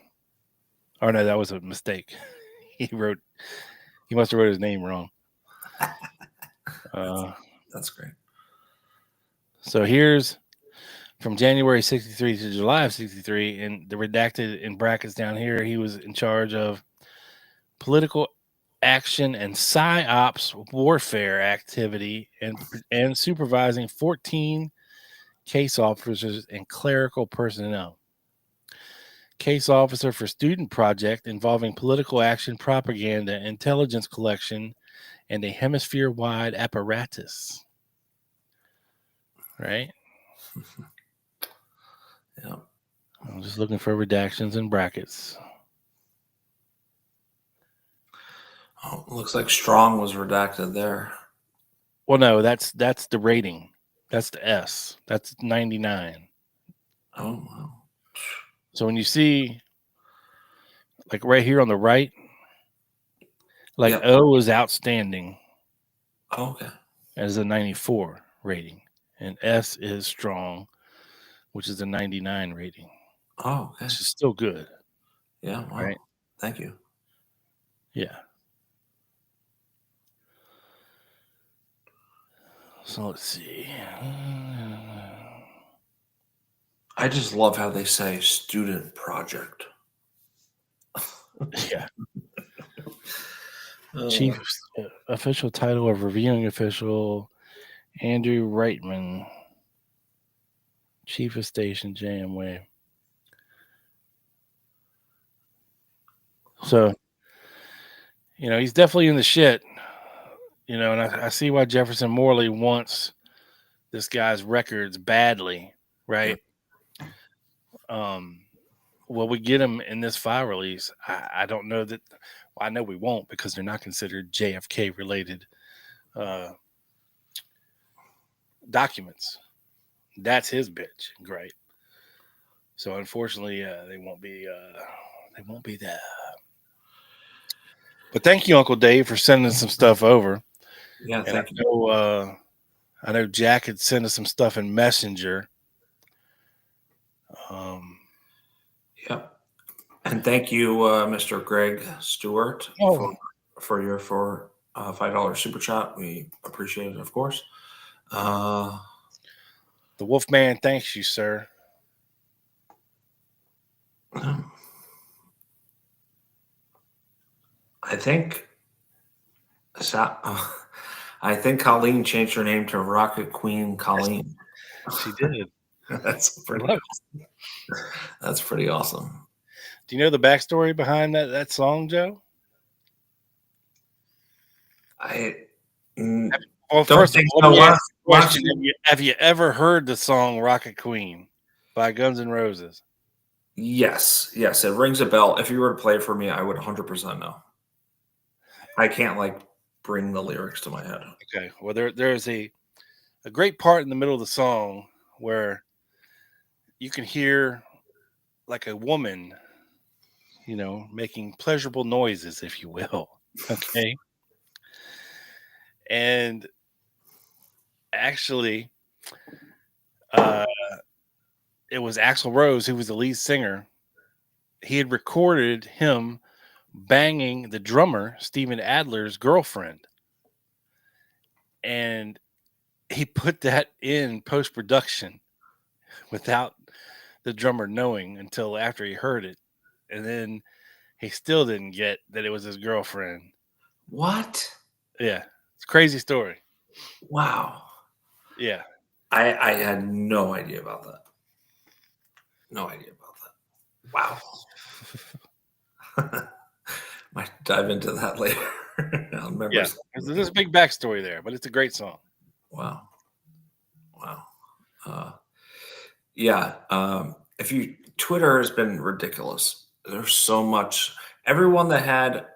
S7: Oh no, that was a mistake. He must have wrote his name wrong.
S6: That's great.
S7: So here's from January 63 to July of 63, and the redacted in brackets down here, he was in charge of political action and psyops warfare activity and supervising 14 case officers and clerical personnel. Case officer for student project involving political action, propaganda, intelligence collection, and a hemisphere-wide apparatus. Right?
S6: Yeah.
S7: I'm just looking for redactions and brackets.
S6: Oh, looks like strong was redacted there.
S7: Well, no, that's the rating. That's the S. That's 99.
S6: Oh, wow.
S7: So when you see, like right here on the right, like
S6: Yep.
S7: O is outstanding
S6: Oh, okay.
S7: as a 94 rating, and S is strong, which is a 99 rating,
S6: Oh, okay.
S7: which is still good.
S6: Yeah. Wow.
S7: Right.
S6: Thank you.
S7: Yeah. So let's see.
S6: I just love how they say student project.
S7: Yeah. Chief official title of reviewing official Andrew Reitman. Chief of station JMWave. So, he's definitely in the shit. And I see why Jefferson Morley wants this guy's records badly, right? Will we get him in this file release? I don't know that. Well, I know we won't because they're not considered JFK related documents. That's his bitch, right? So unfortunately, they won't be. They won't be there. But thank you, Uncle Dave, for sending some stuff over.
S6: Yeah.
S7: And
S6: Thank you.
S7: I know Jack had sent us some stuff in Messenger.
S6: Yep. And thank you, Mr. Greg Stewart, for your $5 super chat. We appreciate it, of course.
S7: The Wolfman thanks you, sir.
S6: I think Colleen changed her name to Rocket Queen Colleen.
S7: She did.
S6: That's pretty awesome.
S7: Do you know the backstory behind that song, Joe? Well, first of all, let me ask you a question. Have you ever heard the song Rocket Queen by Guns N' Roses?
S6: Yes, it rings a bell. If you were to play it for me, I would 100% know. I can't bring the lyrics to my head.
S7: Okay. Well, there's a great part in the middle of the song where you can hear like a woman, making pleasurable noises, if you will. Okay. And actually, it was Axl Rose who was the lead singer. He had recorded him banging the drummer, Steven Adler's girlfriend. And he put that in post-production without the drummer knowing until after he heard it. And then he still didn't get that it was his girlfriend.
S6: What?
S7: Yeah. It's a crazy story.
S6: Wow.
S7: Yeah.
S6: I had no idea about that. No idea about that. Wow. Might dive into that later. I'll remember.
S7: Yeah. There's a big backstory there, but it's a great song.
S6: Wow. Yeah. Twitter has been ridiculous. There's so much. Everyone that had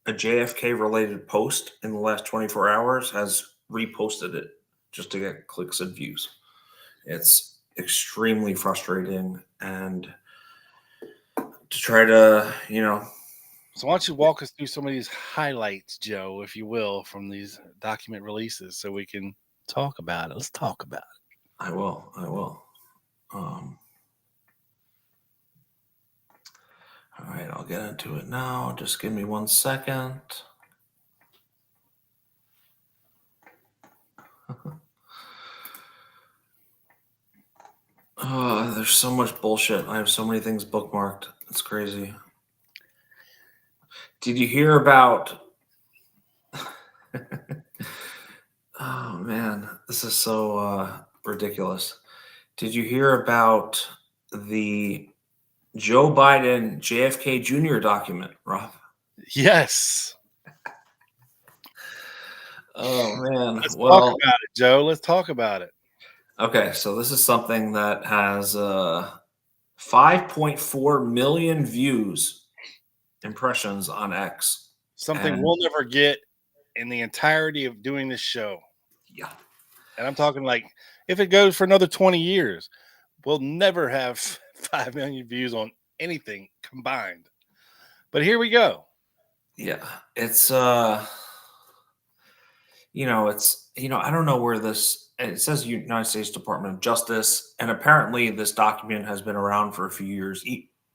S6: a JFK related post in the last 24 hours has reposted it just to get clicks and views. It's extremely frustrating, and to try to,
S7: So why don't you walk us through some of these highlights, Joe, if you will, from these document releases so we can talk about it. Let's talk about it.
S6: I will. All right, I'll get into it now. Just give me 1 second. Oh, there's so much bullshit. I have so many things bookmarked. It's crazy. Did you hear about? Oh man, this is so ridiculous. Did you hear about the Joe Biden JFK Jr. document, Rob?
S7: Yes.
S6: Oh man.
S7: Let's talk
S6: Well,
S7: about it, Joe. Let's talk about it.
S6: okay, so this is something that has 5.4 million impressions on X.
S7: Something
S6: And-
S7: we'll never get in the entirety of doing this show.
S6: Yeah.
S7: And I'm talking like if it goes for another 20 years, we'll never have 5 million views on anything combined. But here we go.
S6: Yeah. It's I don't know where it says United States Department of Justice, and apparently this document has been around for a few years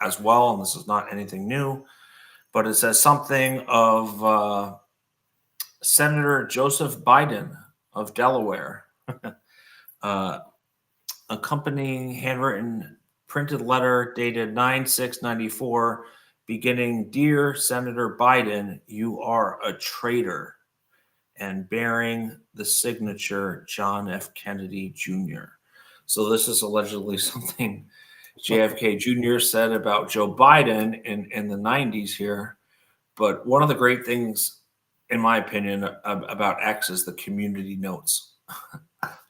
S6: as well, and this is not anything new, but it says something of Senator Joseph Biden of Delaware, accompanying handwritten printed letter dated 9/6/94, beginning, "Dear Senator Biden, you are a traitor," and bearing the signature John F. Kennedy Jr. So this is allegedly something JFK Jr. said about Joe Biden in the 90s here. But one of the great things, in my opinion, about X is the community notes.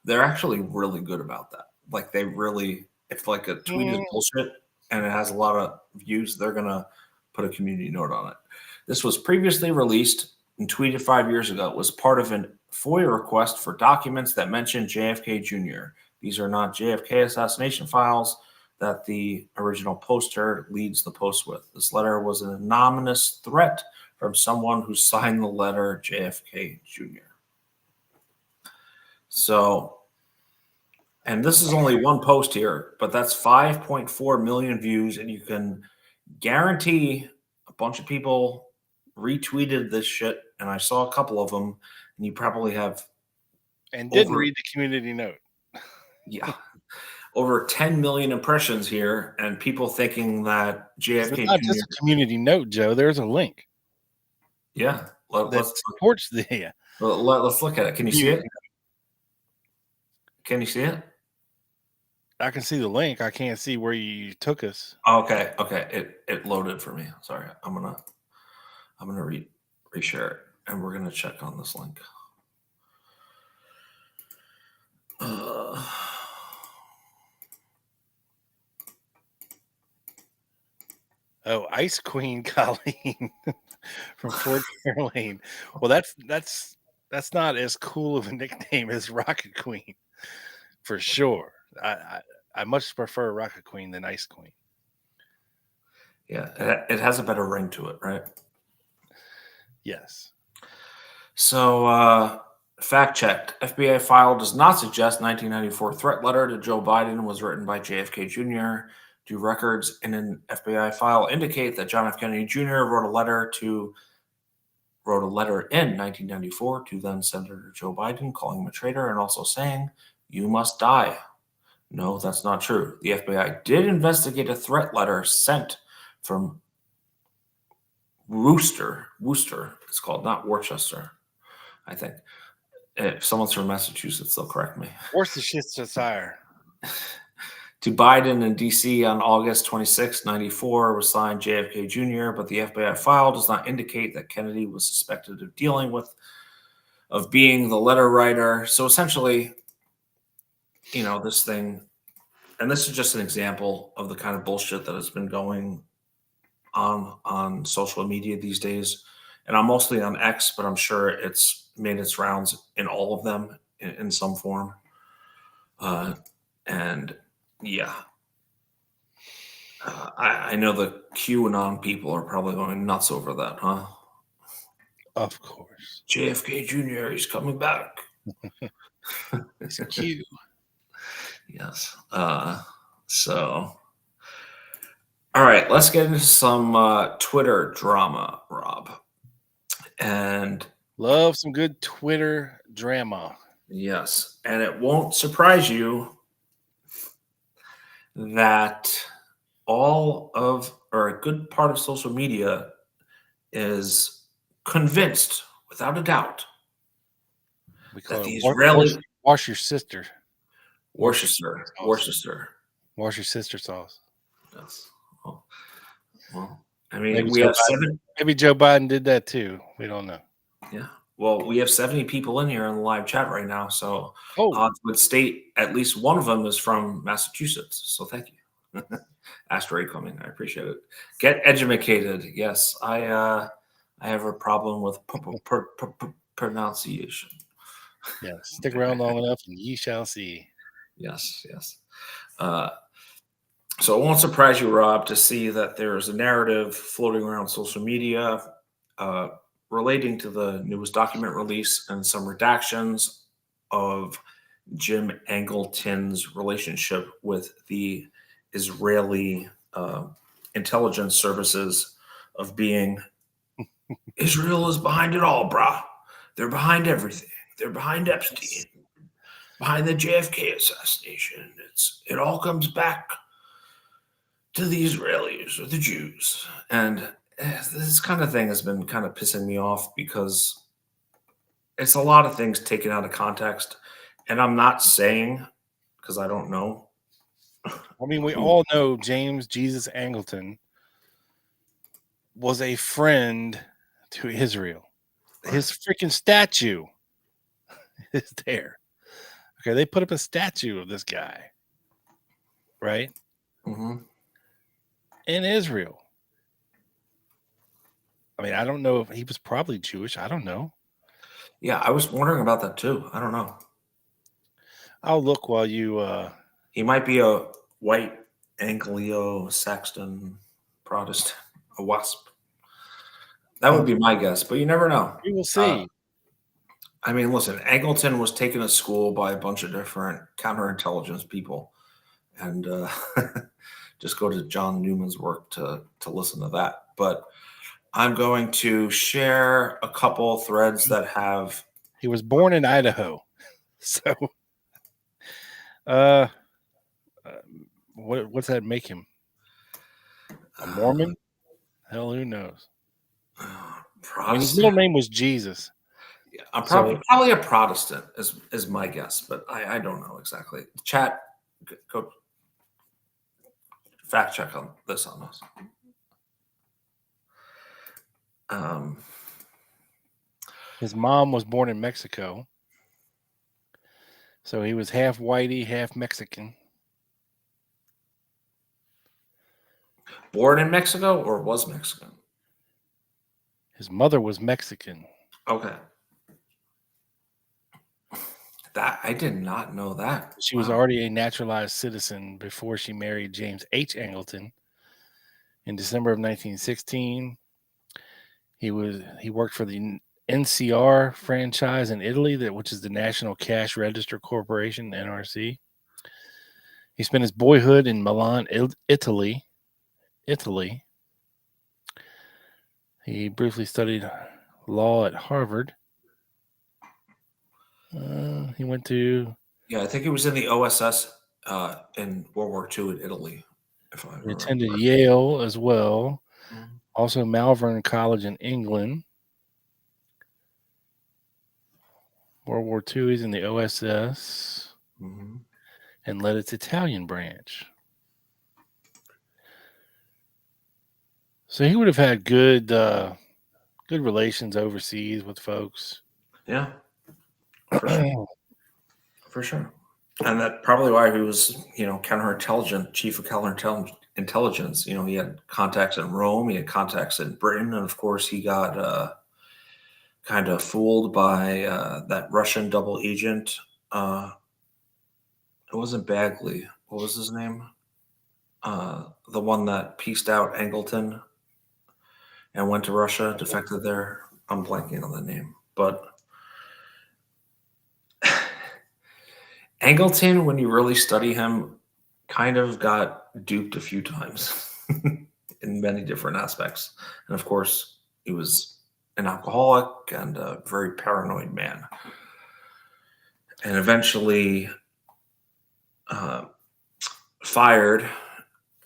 S6: They're actually really good about that. Like if like a tweet is bullshit and it has a lot of views, they're going to put a community note on it. This was previously released and tweeted 5 years ago. It was part of a FOIA request for documents that mention JFK Jr. These are not JFK assassination files that the original poster leads the post with. This letter was an anonymous threat from someone who signed the letter JFK Jr. So, and this is only one post here, but that's 5.4 million views, and you can guarantee a bunch of people retweeted this shit, and I saw a couple of them, and you probably have
S7: And didn't read the community note.
S6: Yeah. Over 10 million impressions here, and people thinking that JFK
S7: It's not
S6: Jr.
S7: just a community note, Joe. There's a link.
S6: Yeah.
S7: That supports the.
S6: Let's look at it. Can you see it? Can you see it?
S7: I can see the link. I can't see where you took us.
S6: Okay. It loaded for me. Sorry. I'm gonna reshare it, and we're gonna check on this link.
S7: Oh, Ice Queen Colleen from Fort Caroline. Well, that's not as cool of a nickname as Rocket Queen, for sure. I much prefer Rocket Queen than Ice Queen.
S6: Yeah, it has a better ring to it, right?
S7: Yes.
S6: So, fact checked. FBI file does not suggest 1994 threat letter to Joe Biden was written by JFK Jr. Do records in an FBI file indicate that John F. Kennedy Jr. wrote a letter in 1994 to then Senator Joe Biden, calling him a traitor and also saying, "You must die"? No, that's not true. The FBI did investigate a threat letter sent from Worcester. It's called, not Worcester, I think. If someone's from Massachusetts, they'll correct me.
S7: Worcestershire.
S6: To Biden in D.C. on August 26, 94, was signed JFK Jr., but the FBI file does not indicate that Kennedy was suspected of being the letter writer. So essentially, this thing, and this is just an example of the kind of bullshit that has been going on social media these days, and I'm mostly on X, but I'm sure it's made its rounds in all of them in some form. And yeah, I know the QAnon people are probably going nuts over that, huh?
S7: Of course.
S6: JFK Jr. He's coming back.
S7: It's cute.
S6: Yes. So, all right, let's get into some Twitter drama, Rob. And
S7: Love some good Twitter drama.
S6: yes, and it won't surprise you that all of, or a good part of social media is convinced, without a doubt,
S7: We call
S6: that the
S7: it
S6: Israeli
S7: wash your sister.
S6: Worcester,
S7: Wash your sister sauce.
S6: yes. Well, I mean,
S7: Maybe
S6: we
S7: Joe
S6: have
S7: Biden,
S6: seven.
S7: maybe Joe Biden did that too. We don't know.
S6: Yeah. Well, we have 70 people in here in the live chat right now, so
S7: Oh,
S6: odds would state at least one of them is from Massachusetts. So thank you. Asteroid coming. I appreciate it. Get educated. Yes, I have a problem with pronunciation.
S7: yeah. Stick around long enough and ye shall see.
S6: Yes, yes. So it won't surprise you, Rob, to see that there is a narrative floating around social media relating to the newest document release and some redactions of Jim Angleton's relationship with the Israeli intelligence services of being Israel is behind it all, brah. They're behind everything. They're behind Epstein, behind the JFK assassination. It all comes back to the Israelis or the Jews. And this kind of thing has been kind of pissing me off because it's a lot of things taken out of context. And I'm not saying, because I don't know.
S7: I mean, we all know James Jesus Angleton was a friend to Israel. His freaking statue is there. Okay, they put up a statue of this guy, right?
S6: Mm-hmm.
S7: In Israel. I mean, I don't know if he was probably Jewish. I don't know.
S6: Yeah, I was wondering about that too. I don't know.
S7: I'll look while you.
S6: He might be a white Anglo-Saxon Protestant, a WASP. That would be my guess, but you never know.
S7: We will see.
S6: I mean, listen, Angleton was taken to school by a bunch of different counterintelligence people, and just go to John Newman's work to listen to that. But I'm going to share a couple threads that have.
S7: He was born in Idaho, so what's that make him? A Mormon? Hell, who knows? I mean, his middle name was Jesus.
S6: Yeah, I'm probably a Protestant is my guess, but I don't know exactly. Chat, go fact check on this on us.
S7: His mom was born in Mexico, so he was half whitey, half Mexican.
S6: Born in Mexico or was Mexican?
S7: His mother was Mexican.
S6: Okay. That I did not know that.
S7: She was already a naturalized citizen before she married James H. Angleton. In December of 1916, he worked for the NCR franchise in Italy, which is the National Cash Register Corporation, NRC. He spent his boyhood in Milan, Italy. He briefly studied law at Harvard. He went to.
S6: Yeah, I think he was in the OSS in World War II in Italy.
S7: He attended Yale as well. Mm-hmm. Also Malvern College in England. World War II, he's in the OSS and led its Italian branch. So he would have had good relations overseas with folks.
S6: Yeah, for sure. And that's probably why he was, counterintelligence, chief of counterintelligence intelligence. You know, he had contacts in Rome, he had contacts in Britain, and of course, he got kind of fooled by that Russian double agent. It wasn't Bagley. What was his name? The one that pieced out Angleton and went to Russia, defected there. I'm blanking on the name, but Angleton, when you really study him, kind of got duped a few times in many different aspects. And of course, he was an alcoholic and a very paranoid man. And eventually fired,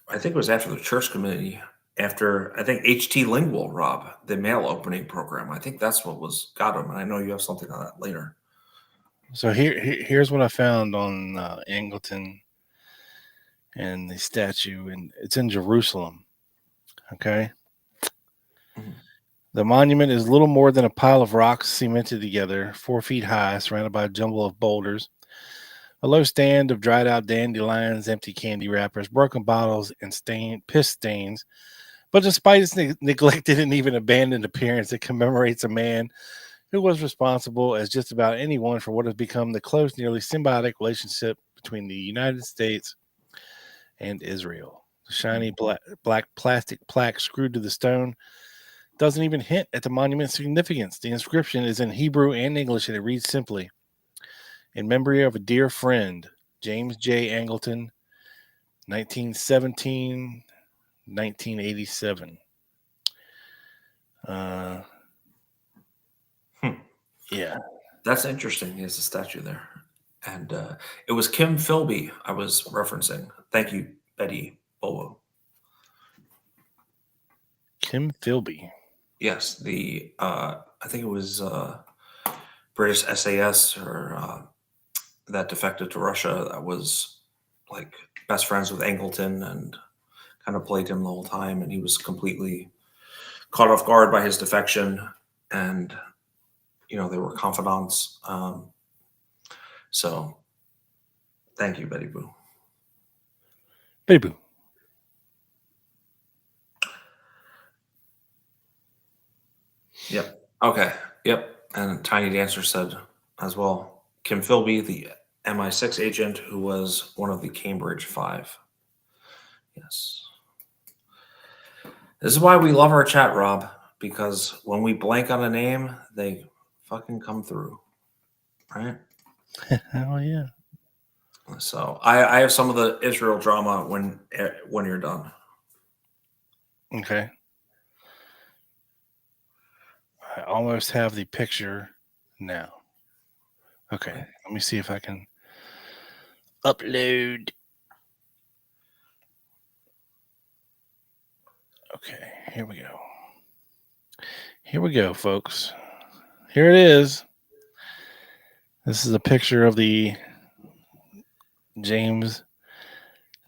S6: I think it was after the church committee, after I think HT Lingual, Rob, the mail opening program. I think that's what got him. And I know you have something on that later.
S7: So here's what I found on Angleton and the statue, and it's in Jerusalem. Okay.
S6: Mhm.
S7: The monument is little more than a pile of rocks cemented together, 4 feet high, surrounded by a jumble of boulders. A low stand of dried out dandelions, empty candy wrappers, broken bottles, and piss stains. But despite its neglected and even abandoned appearance, it commemorates a man who was responsible as just about anyone for what has become the close, nearly symbiotic relationship between the United States and Israel. The shiny black plastic plaque screwed to the stone doesn't even hint at the monument's significance. The inscription is in Hebrew and English, and it reads simply, "In memory of a dear friend, James J. Angleton, 1917, 1987. Yeah.
S6: That's interesting. He has a statue there. And it was Kim Philby I was referencing. Thank you, Betty Bowo.
S7: Kim Philby.
S6: Yes, I think it was British SAS or that defected to Russia that was like best friends with Angleton and kind of played him the whole time. And he was completely caught off guard by his defection. And, you know, they were confidants. So thank you, Betty Boo.
S7: Betty Boo.
S6: Yep. Okay. Yep. And Tiny Dancer said as well, Kim Philby, the MI6 agent who was one of the Cambridge Five. Yes. This is why we love our chat, Rob, because when we blank on a name, they fucking come through. Right?
S7: Hell yeah.
S6: So I have some of the Israel drama when you're done.
S7: Okay. I almost have the picture now. Okay. Let me see if I can upload. Okay. Here we go. Here we go, folks. Here it is. This is a picture of the James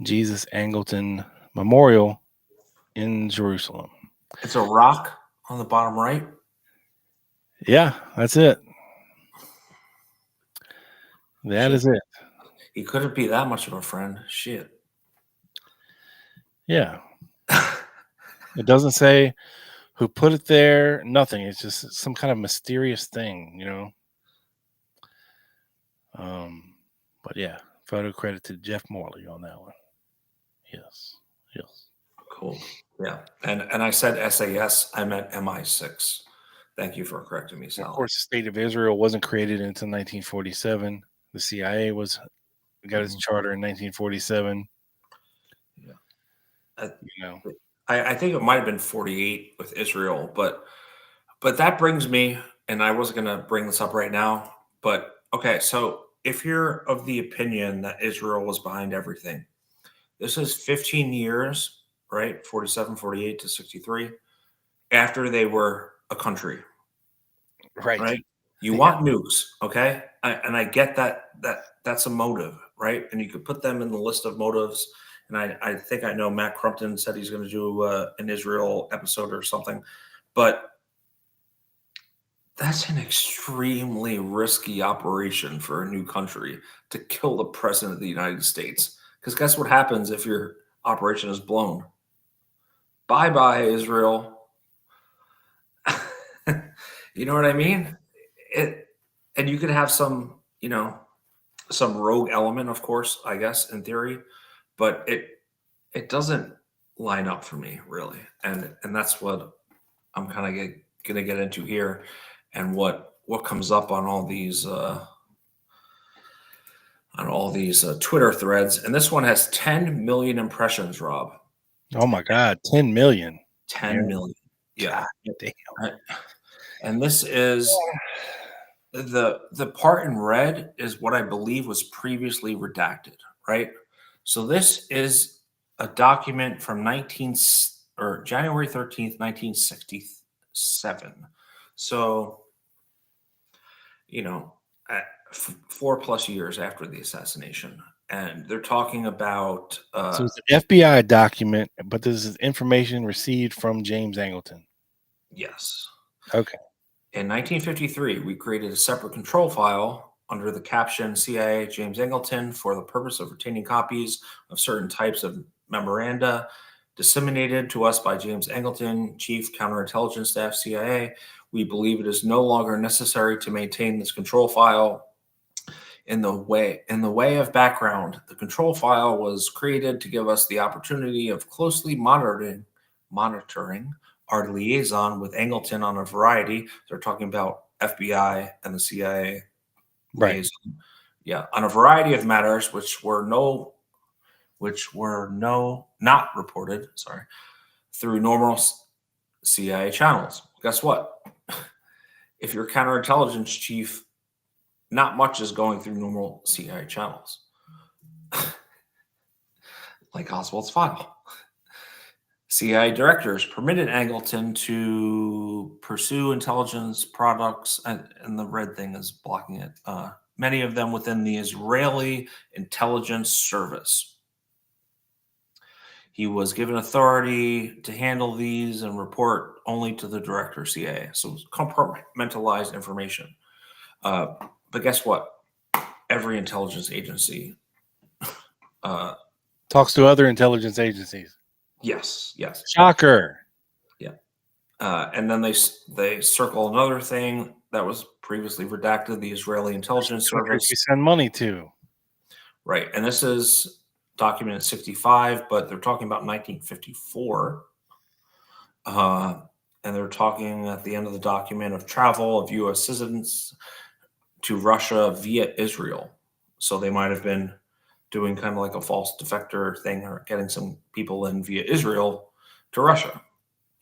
S7: Jesus Angleton Memorial in Jerusalem.
S6: It's a rock on the bottom right.
S7: Yeah, that's it. That is it.
S6: He couldn't be that much of a friend. Shit.
S7: Yeah. It doesn't say who put it there, nothing. It's just some kind of mysterious thing, you know. But yeah, photo credit to Jeff Morley on that one. Yes.
S6: Cool. Yeah. And I said SAS, I meant MI6. Thank you for correcting me, Sal.
S7: Of course, the state of Israel wasn't created until 1947. The CIA got its charter in 1947.
S6: Yeah.
S7: You know.
S6: I think it might have been 48 with Israel, but that brings me, and I wasn't going to bring this up right now, but okay, so if you're of the opinion that Israel was behind everything, this is 15 years, right? 47, 48 to 63, after they were a country. Right? You want nukes, okay? And I get that's a motive, right? And you could put them in the list of motives. And I think I know Matt Crumpton said he's going to do an Israel episode or something, but that's an extremely risky operation for a new country to kill the president of the United States. Because guess what happens if you're operation is blown. Bye-bye, Israel. You know what I mean? And you could have some, some rogue element, of course, I guess, in theory, but it doesn't line up for me, really. And that's what I'm kind of going to get into here, and what comes up on all these Twitter threads. And this one has 10 million impressions, Rob.
S7: Oh my God, 10 million.
S6: 10 million. Yeah.
S7: God damn.
S6: Right. And this is the part in red is what I believe was previously redacted, right? So this is a document from January 13th, 1967. So, 4+ years after the assassination. And they're talking about
S7: So it's an FBI document, but this is information received from James Angleton.
S6: yes.
S7: Okay.
S6: In 1953, we created a separate control file under the caption CIA James Angleton for the purpose of retaining copies of certain types of memoranda disseminated to us by James Angleton, Chief Counterintelligence Staff, CIA. We believe it is no longer necessary to maintain this control file. In the way of background, the control file was created to give us the opportunity of closely monitoring our liaison with Angleton on a variety. They're talking about FBI and the CIA
S7: Right.
S6: liaison. Yeah, on a variety of matters which were not reported, through normal CIA channels. Guess what? If you're counterintelligence chief, not much is going through normal CIA channels. Like Oswald's file. CIA directors permitted Angleton to pursue intelligence products, and the red thing is blocking it. Many of them within the Israeli intelligence service. He was given authority to handle these and report only to the director of CIA. So compartmentalized information. But guess what? Every intelligence agency
S7: talks to other intelligence agencies.
S6: Yes.
S7: Shocker.
S6: Yeah. And then they circle another thing that was previously redacted, the Israeli intelligence service.
S7: We send money to.
S6: Right. And this is document 65, but they're talking about 1954. And they're talking at the end of the document of travel of U.S. citizens to Russia via Israel. So they might have been doing kind of like a false defector thing, or getting some people in via Israel to Russia.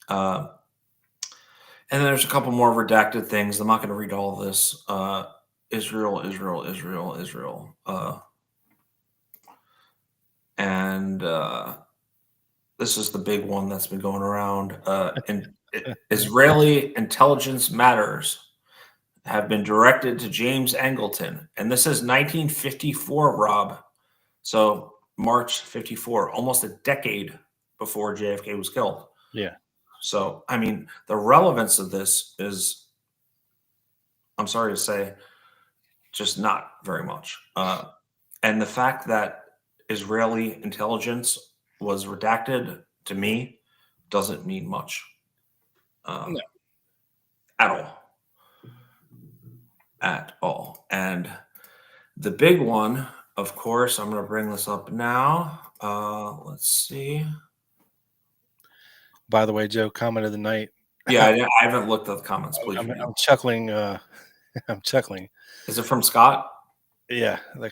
S6: And then there's a couple more redacted things. I'm not going to read all of this. Israel. And this is the big one that's been going around. Israeli intelligence matters have been directed to James Angleton. And this is 1954, Rob. So March 54, almost a decade before JFK was killed.
S7: Yeah.
S6: So, I mean, the relevance of this is, I'm sorry to say, just not very much. And the fact that Israeli intelligence was redacted, to me, doesn't mean much.
S7: No.
S6: At all. And the big one, of course, I'm going to bring this up now. Let's see.
S7: By the way, Joe, comment of the night.
S6: Yeah, I haven't looked at the comments. Please.
S7: I'm chuckling. I'm chuckling.
S6: Is it from Scott?
S7: Yeah. The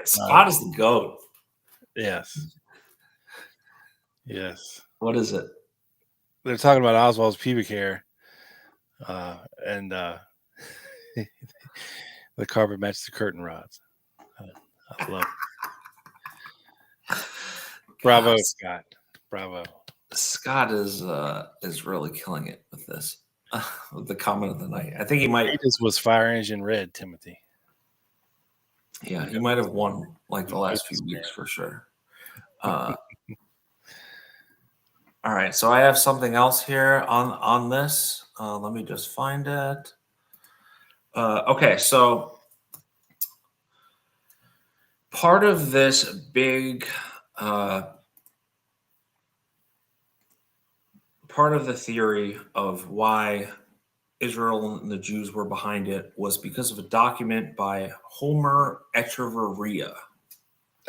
S6: Scott is the GOAT.
S7: Yes. Yes.
S6: What is it?
S7: They're talking about Oswald's pubic hair. And the carpet matched the curtain rods. I love it. Bravo, Scott. Bravo.
S6: Scott is really killing it with this. With the comment of the night. I think he might.
S7: This was Fire Engine Red, Timothy.
S6: Yeah, he might have won like the last few weeks for sure. All right, so I have something else here on this. Let me just find it. Okay, so part of this big part of the theory of why Israel and the Jews were behind it was because of a document by Homer Echeverria.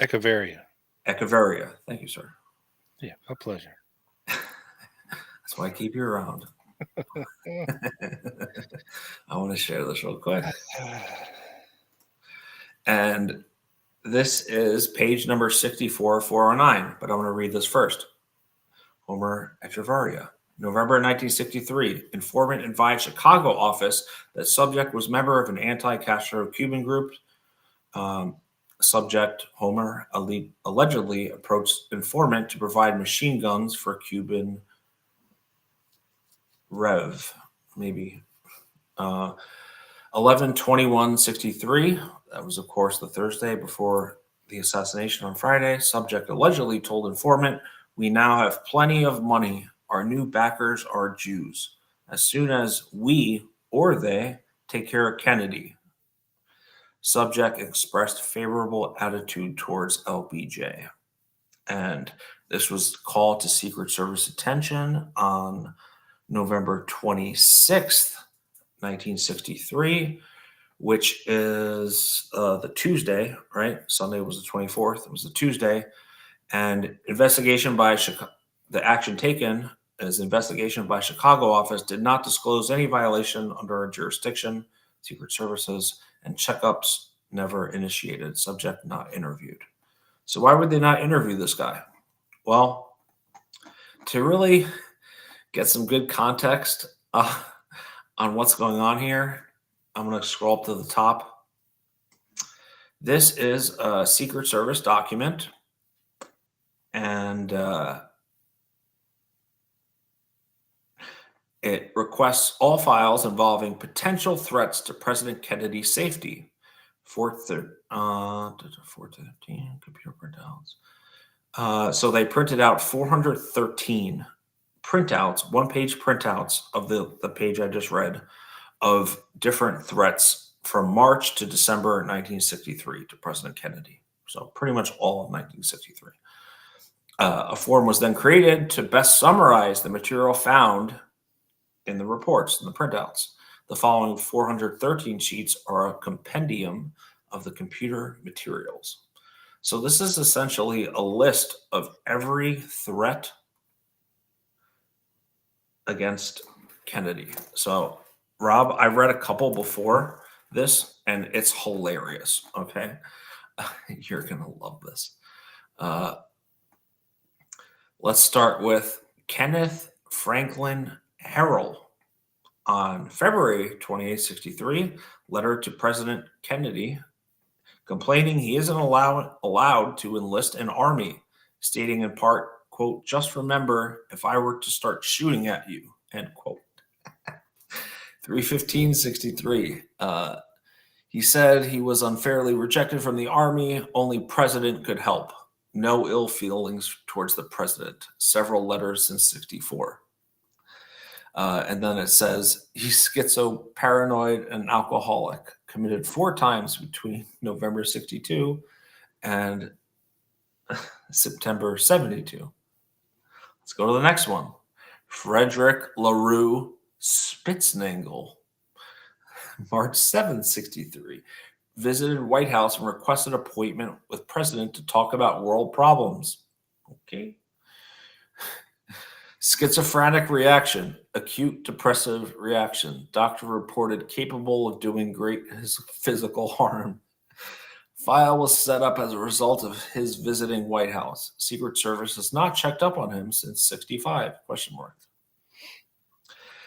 S7: Echeverria.
S6: Echeverria. Thank you, sir.
S7: Yeah, my pleasure.
S6: That's why I keep you around. I want to share this real quick. And this is page number 64, 409, but I'm going to read this first. Homer Echeverria. November 1963, informant advised Chicago office that subject was member of an anti-Castro Cuban group. Subject, Homer, allegedly approached informant to provide machine guns for Cuban Rev, maybe. 11/21/63. That was, of course, the Thursday before the assassination on Friday. Subject allegedly told informant, "We now have plenty of money. Our new backers are Jews. As soon as we or they take care of Kennedy." Subject expressed favorable attitude towards LBJ. And this was called to Secret Service attention on November 26th, 1963, which is the Tuesday, right? Sunday was the 24th. It was the Tuesday. And investigation by the action taken as investigation by Chicago office did not disclose any violation under our jurisdiction, Secret Services, and checkups never initiated, subject not interviewed. So why would they not interview this guy? Well, to really get some good context on what's going on here, I'm going to scroll up to the top. This is a Secret Service document, and it requests all files involving potential threats to President Kennedy's safety. 413 computer printouts. So they printed out 413 printouts, one-page printouts of the page I just read, of different threats from March to December 1963 to President Kennedy. So pretty much all of 1963. A form was then created to best summarize the material found in the reports and the printouts. The following 413 sheets are a compendium of the computer materials. So this is essentially a list of every threat against Kennedy. So, Rob, I read a couple before this, and it's hilarious, okay? You're going to love this. Let's start with Kenneth Franklin Harrell. On February 28, 63, letter to President Kennedy complaining he isn't allowed to enlist an army, stating in part, quote, "Just remember, if I were to start shooting at you," end quote. 3/15/63. He said he was unfairly rejected from the army. Only president could help. No ill feelings towards the president. Several letters since 64. And then it says he's schizo, paranoid, and alcoholic. Committed 4 times between November 62 and September 72. Let's go to the next one. Frederick LaRue Spitznagel. March 7, 63. Visited White House and requested appointment with president to talk about world problems. Okay. Schizophrenic reaction, acute depressive reaction. Doctor reported capable of doing great physical harm. File was set up as a result of his visiting White House. Secret Service has not checked up on him since 65, question mark.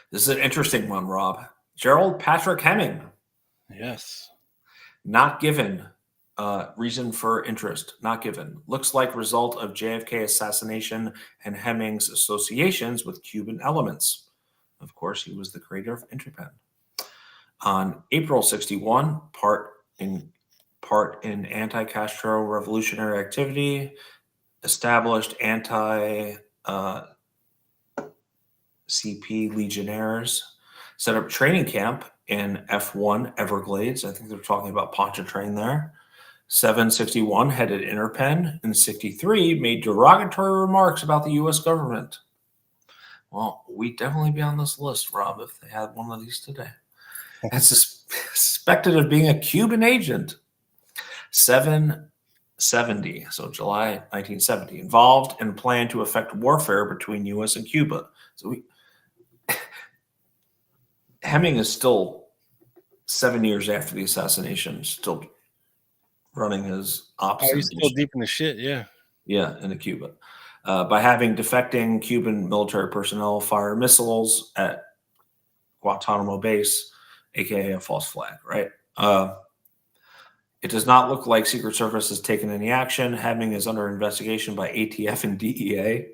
S6: This is an interesting one, Rob. Gerald Patrick Hemming.
S7: Yes.
S6: Not given. Reason for interest, not given. Looks like result of JFK assassination and Hemming's associations with Cuban elements. Of course, he was the creator of Interpen. On April 61, part in anti-Castro revolutionary activity, established anti-CP legionnaires, set up training camp in F1 Everglades. I think they're talking about Pontchartrain there. 761 headed Interpen, and 63 made derogatory remarks about the U.S. government. Well, we'd definitely be on this list, Rob, if they had one of these today. And suspected of being a Cuban agent. 770, so July 1970, involved in plan to effect warfare between U.S. and Cuba. So Hemming is still 7 years after the assassination, still running his ops.
S7: Oh, he's still deep in the shit, yeah.
S6: Yeah, into Cuba. By having defecting Cuban military personnel fire missiles at Guantanamo base, aka a false flag, right? It does not look like Secret Service has taken any action. Hemming is under investigation by ATF and DEA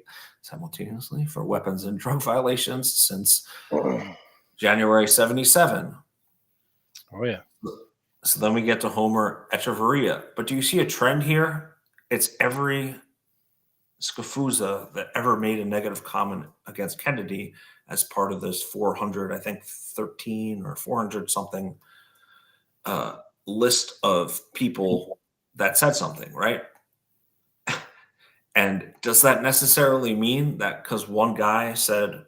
S6: simultaneously for weapons and drug violations since January 77.
S7: Oh, yeah.
S6: So then we get to Homer Echeverria. But do you see a trend here? It's every scafuza that ever made a negative comment against Kennedy as part of this 400, I think 13 or 400 something list of people that said something, right? And does that necessarily mean that because one guy said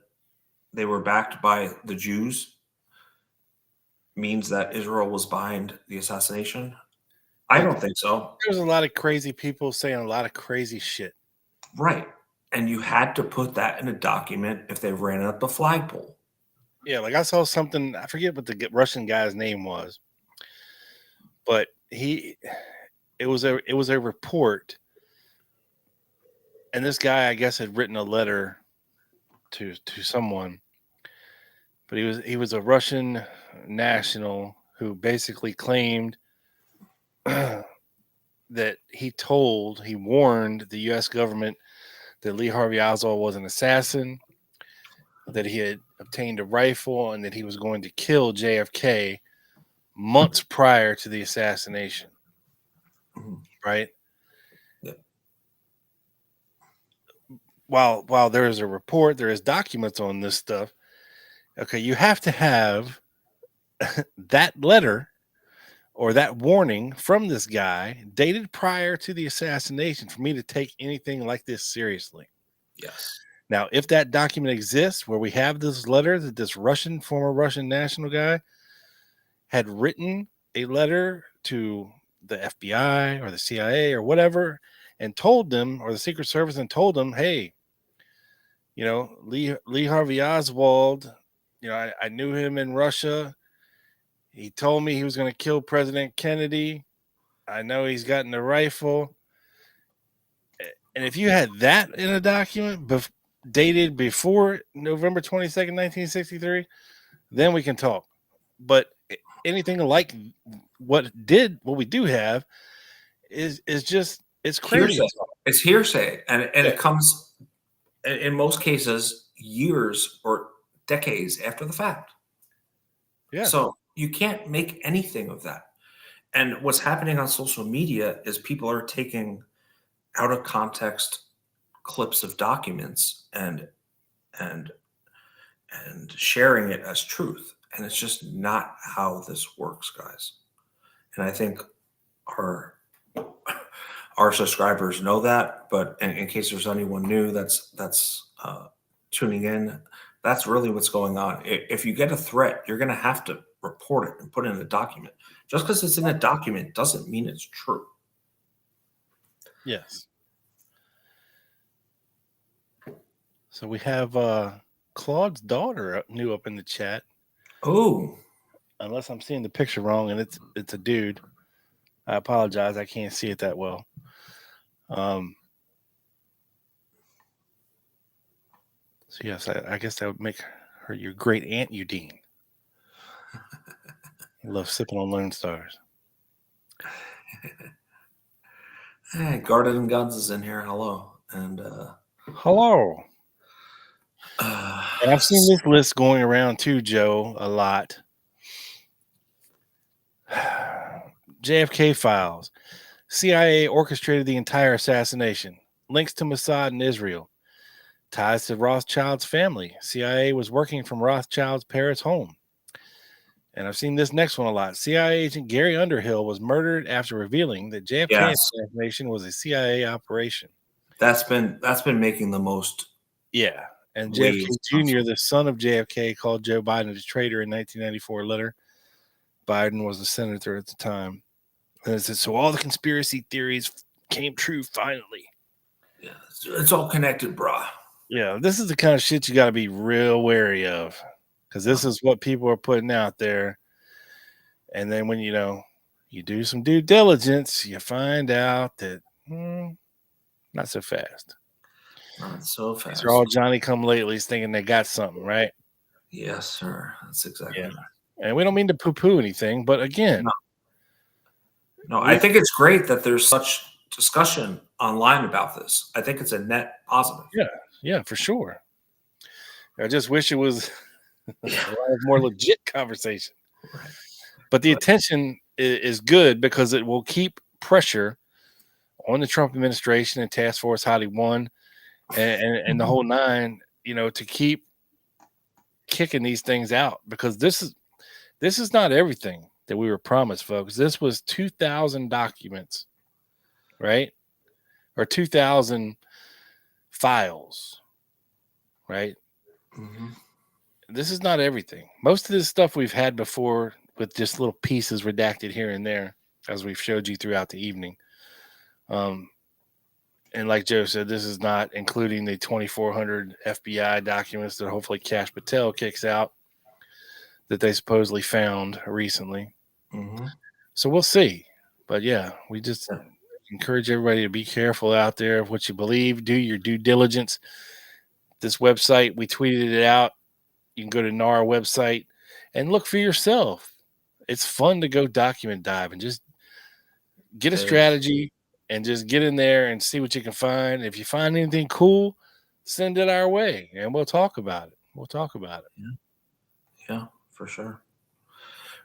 S6: they were backed by the Jews means that Israel was behind the assassination? I don't think so.
S7: There's a lot of crazy people saying a lot of crazy shit.
S6: Right. And you had to put that in a document if they ran up the flagpole.
S7: Yeah, like I saw something, I forget what the Russian guy's name was, but it was a report, and this guy, I guess, had written a letter to someone, but he was a Russian national who basically claimed that he warned the U.S. government that Lee Harvey Oswald was an assassin, that he had obtained a rifle, and that he was going to kill JFK months prior to the assassination. Right?
S6: Yeah.
S7: While there is a report, there is documents on this stuff. Okay, you have to have that letter or that warning from this guy dated prior to the assassination for me to take anything like this seriously.
S6: Yes.
S7: Now, if that document exists where we have this letter that this former Russian national guy had written a letter to the FBI or the CIA or whatever and told them, or the Secret Service, and told them, hey, Lee Harvey Oswald, I knew him in Russia. He told me he was going to kill President Kennedy. I know he's gotten a rifle. And if you had that in a document dated before November 22nd, 1963, then we can talk. But anything like what we do have is just, it's crazy.
S6: Hearsay. It's hearsay. And it comes, in most cases, years or decades after the fact.
S7: Yeah.
S6: So you can't make anything of that. And what's happening on social media is people are taking out of context clips of documents and sharing it as truth. And it's just not how this works, guys. And I think our subscribers know that, but in case there's anyone new that's tuning in, that's really what's going on. If you get a threat, you're going to have to report it and put it in a document. Just because it's in a document doesn't mean it's true.
S7: Yes. So we have Claude's daughter new up in the chat.
S6: Oh.
S7: Unless I'm seeing the picture wrong and it's a dude. I apologize. I can't see it that well. So yes, I guess that would make her your great aunt Udine. I love sipping on Lone Stars.
S6: Hey, Guarded and Guns is in here. Hello. And
S7: hello. And I've seen this list going around too, Joe, a lot. JFK files. CIA orchestrated the entire assassination. Links to Mossad and Israel. Ties to Rothschild's family. CIA was working from Rothschild's Paris home. And I've seen this next one a lot. CIA agent Gary Underhill was murdered after revealing that JFK assassination was a CIA operation.
S6: That's been making the most.
S7: Yeah. And
S6: Way
S7: JFK
S6: Wisconsin.
S7: Jr., the son of JFK, called Joe Biden a traitor in 1994 letter. Biden was a senator at the time. And it said, so all the conspiracy theories came true finally.
S6: Yeah, it's all connected, brah.
S7: Yeah, this is the kind of shit you got to be real wary of, because this is what people are putting out there. And then when you do some due diligence, you find out that not so fast.
S6: Not so fast.
S7: These are all Johnny come latelys thinking they got something, right?
S6: Yes, sir. That's exactly right.
S7: And we don't mean to poo-poo anything, but again,
S6: no, I think it's great that there's such discussion online about this. I think it's a net positive.
S7: Yeah, for sure. I just wish it was a more legit conversation.
S6: Right.
S7: But the attention is good because it will keep pressure on the Trump administration and Task Force Hottie 1 and the whole nine, to keep kicking these things out, because this is not everything that we were promised, folks. This was 2,000 documents, right? Or 2,000 files, right?
S6: Mm-hmm.
S7: This is not everything. Most of this stuff we've had before with just little pieces redacted here and there, as we've showed you throughout the evening. And like Joe said, this is not including the 2,400 FBI documents that hopefully Kash Patel kicks out that they supposedly found recently.
S6: Mm-hmm.
S7: So we'll see. But yeah, we just encourage everybody to be careful out there of what you believe. Do your due diligence. This website, we tweeted it out. You can go to NAR website and look for yourself. It's fun to go document dive and just get a strategy and just get in there and see what you can find. If you find anything cool, send it our way and we'll talk about it.
S6: Yeah, for sure.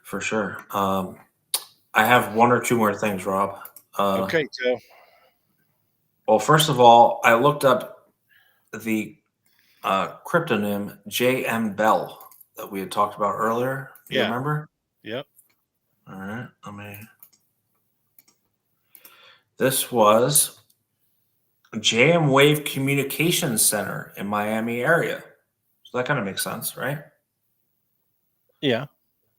S6: For sure. I have one or two more things, Rob.
S7: Okay, Joe.
S6: Well, first of all, I looked up the cryptonym J.M. Bell that we had talked about earlier. You remember?
S7: Yep.
S6: All right. This was JM Wave Communications Center in Miami area. So that kind of makes sense, right?
S7: Yeah.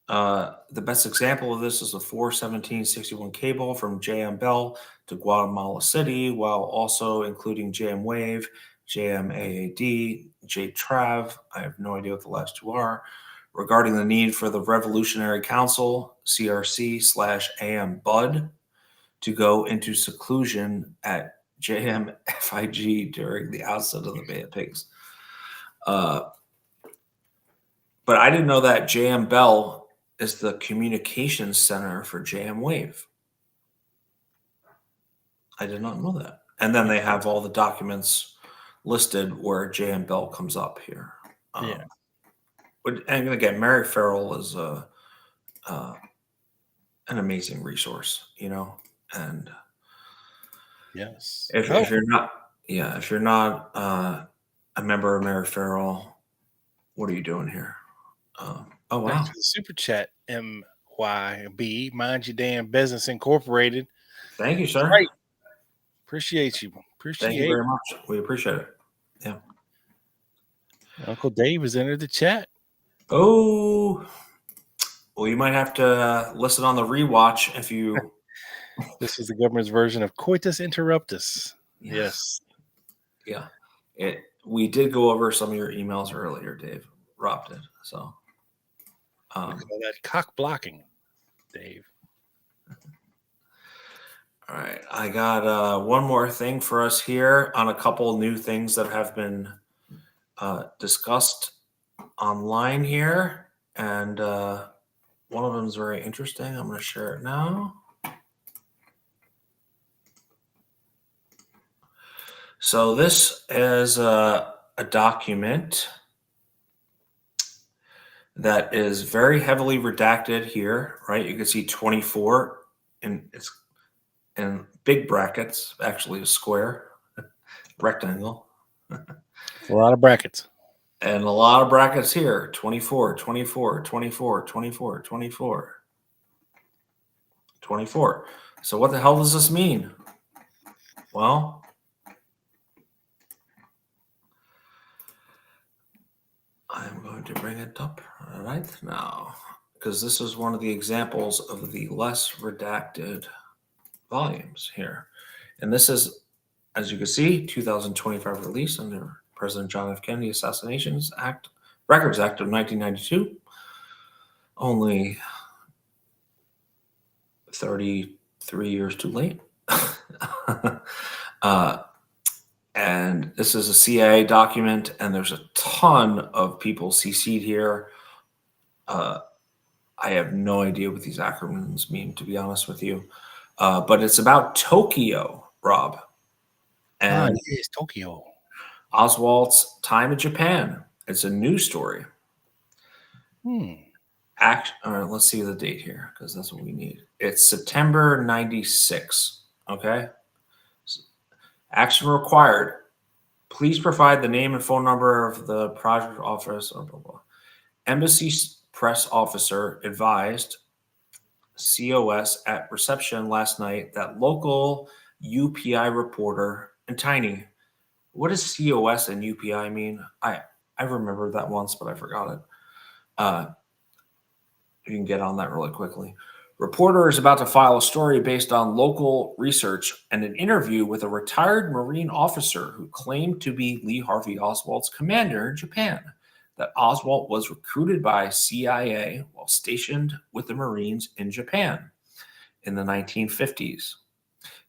S6: The best example of this is a 41761 cable from JM Bell to Guatemala City, while also including JM Wave, JM AAD, JTRAV. I have no idea what the last two are. Regarding the need for the Revolutionary Council, CRC/AM Bud, to go into seclusion at JM FIG during the outset of the Bay of Pigs. But I didn't know that JM Bell is the communications center for JM Wave. I did not know that. And then they have all the documents listed where JM Bell comes up here. And again, Mary Farrell is an amazing resource, and
S7: yes.
S6: If you're not a member of Mary Farrell, what are you doing here? Oh wow!
S7: Thanks for the super chat, MYB. Mind Your Damn Business Incorporated.
S6: Thank you, sir.
S7: Right. Appreciate you.
S6: Thank you very much. We appreciate it. Yeah.
S7: Uncle Dave has entered the chat.
S6: Oh, well, you might have to listen on the rewatch if you.
S7: This is the government's version of coitus interruptus. Yes.
S6: Yeah. We did go over some of your emails earlier, Dave. Rob did. So.
S7: We call that cock blocking, Dave.
S6: All right. I got one more thing for us here on a couple new things that have been discussed online here. And one of them is very interesting. I'm going to share it now. So this is a document that is very heavily redacted here, right? You can see 24 and it's in big brackets, actually a square, rectangle.
S7: A lot of brackets.
S6: And a lot of brackets here, 24, 24, 24, 24, 24, 24. So what the hell does this mean? Well, going to bring it up right now because this is one of the examples of the less redacted volumes here. And this is, as you can see, 2025 release under President John F. Kennedy Assassinations Act, Records Act of 1992. Only 33 years too late. And this is a CIA document, and there's a ton of people CC'd here. I have no idea what these acronyms mean, to be honest with you. But it's about Tokyo, Rob. And
S7: it is Tokyo.
S6: Oswald's time in Japan. It's a news story. Let's see the date here, because that's what we need. It's September 96. Okay. Action required. Please provide the name and phone number of the project office. Blah, blah, blah. Embassy press officer advised COS at reception last night that local UPI reporter and Tiny. What does COS and UPI mean? I remembered that once, but I forgot it. You can get on that really quickly. Reporter is about to file a story based on local research and an interview with a retired Marine officer who claimed to be Lee Harvey Oswald's commander in Japan, that Oswald was recruited by CIA while stationed with the Marines in Japan in the 1950s.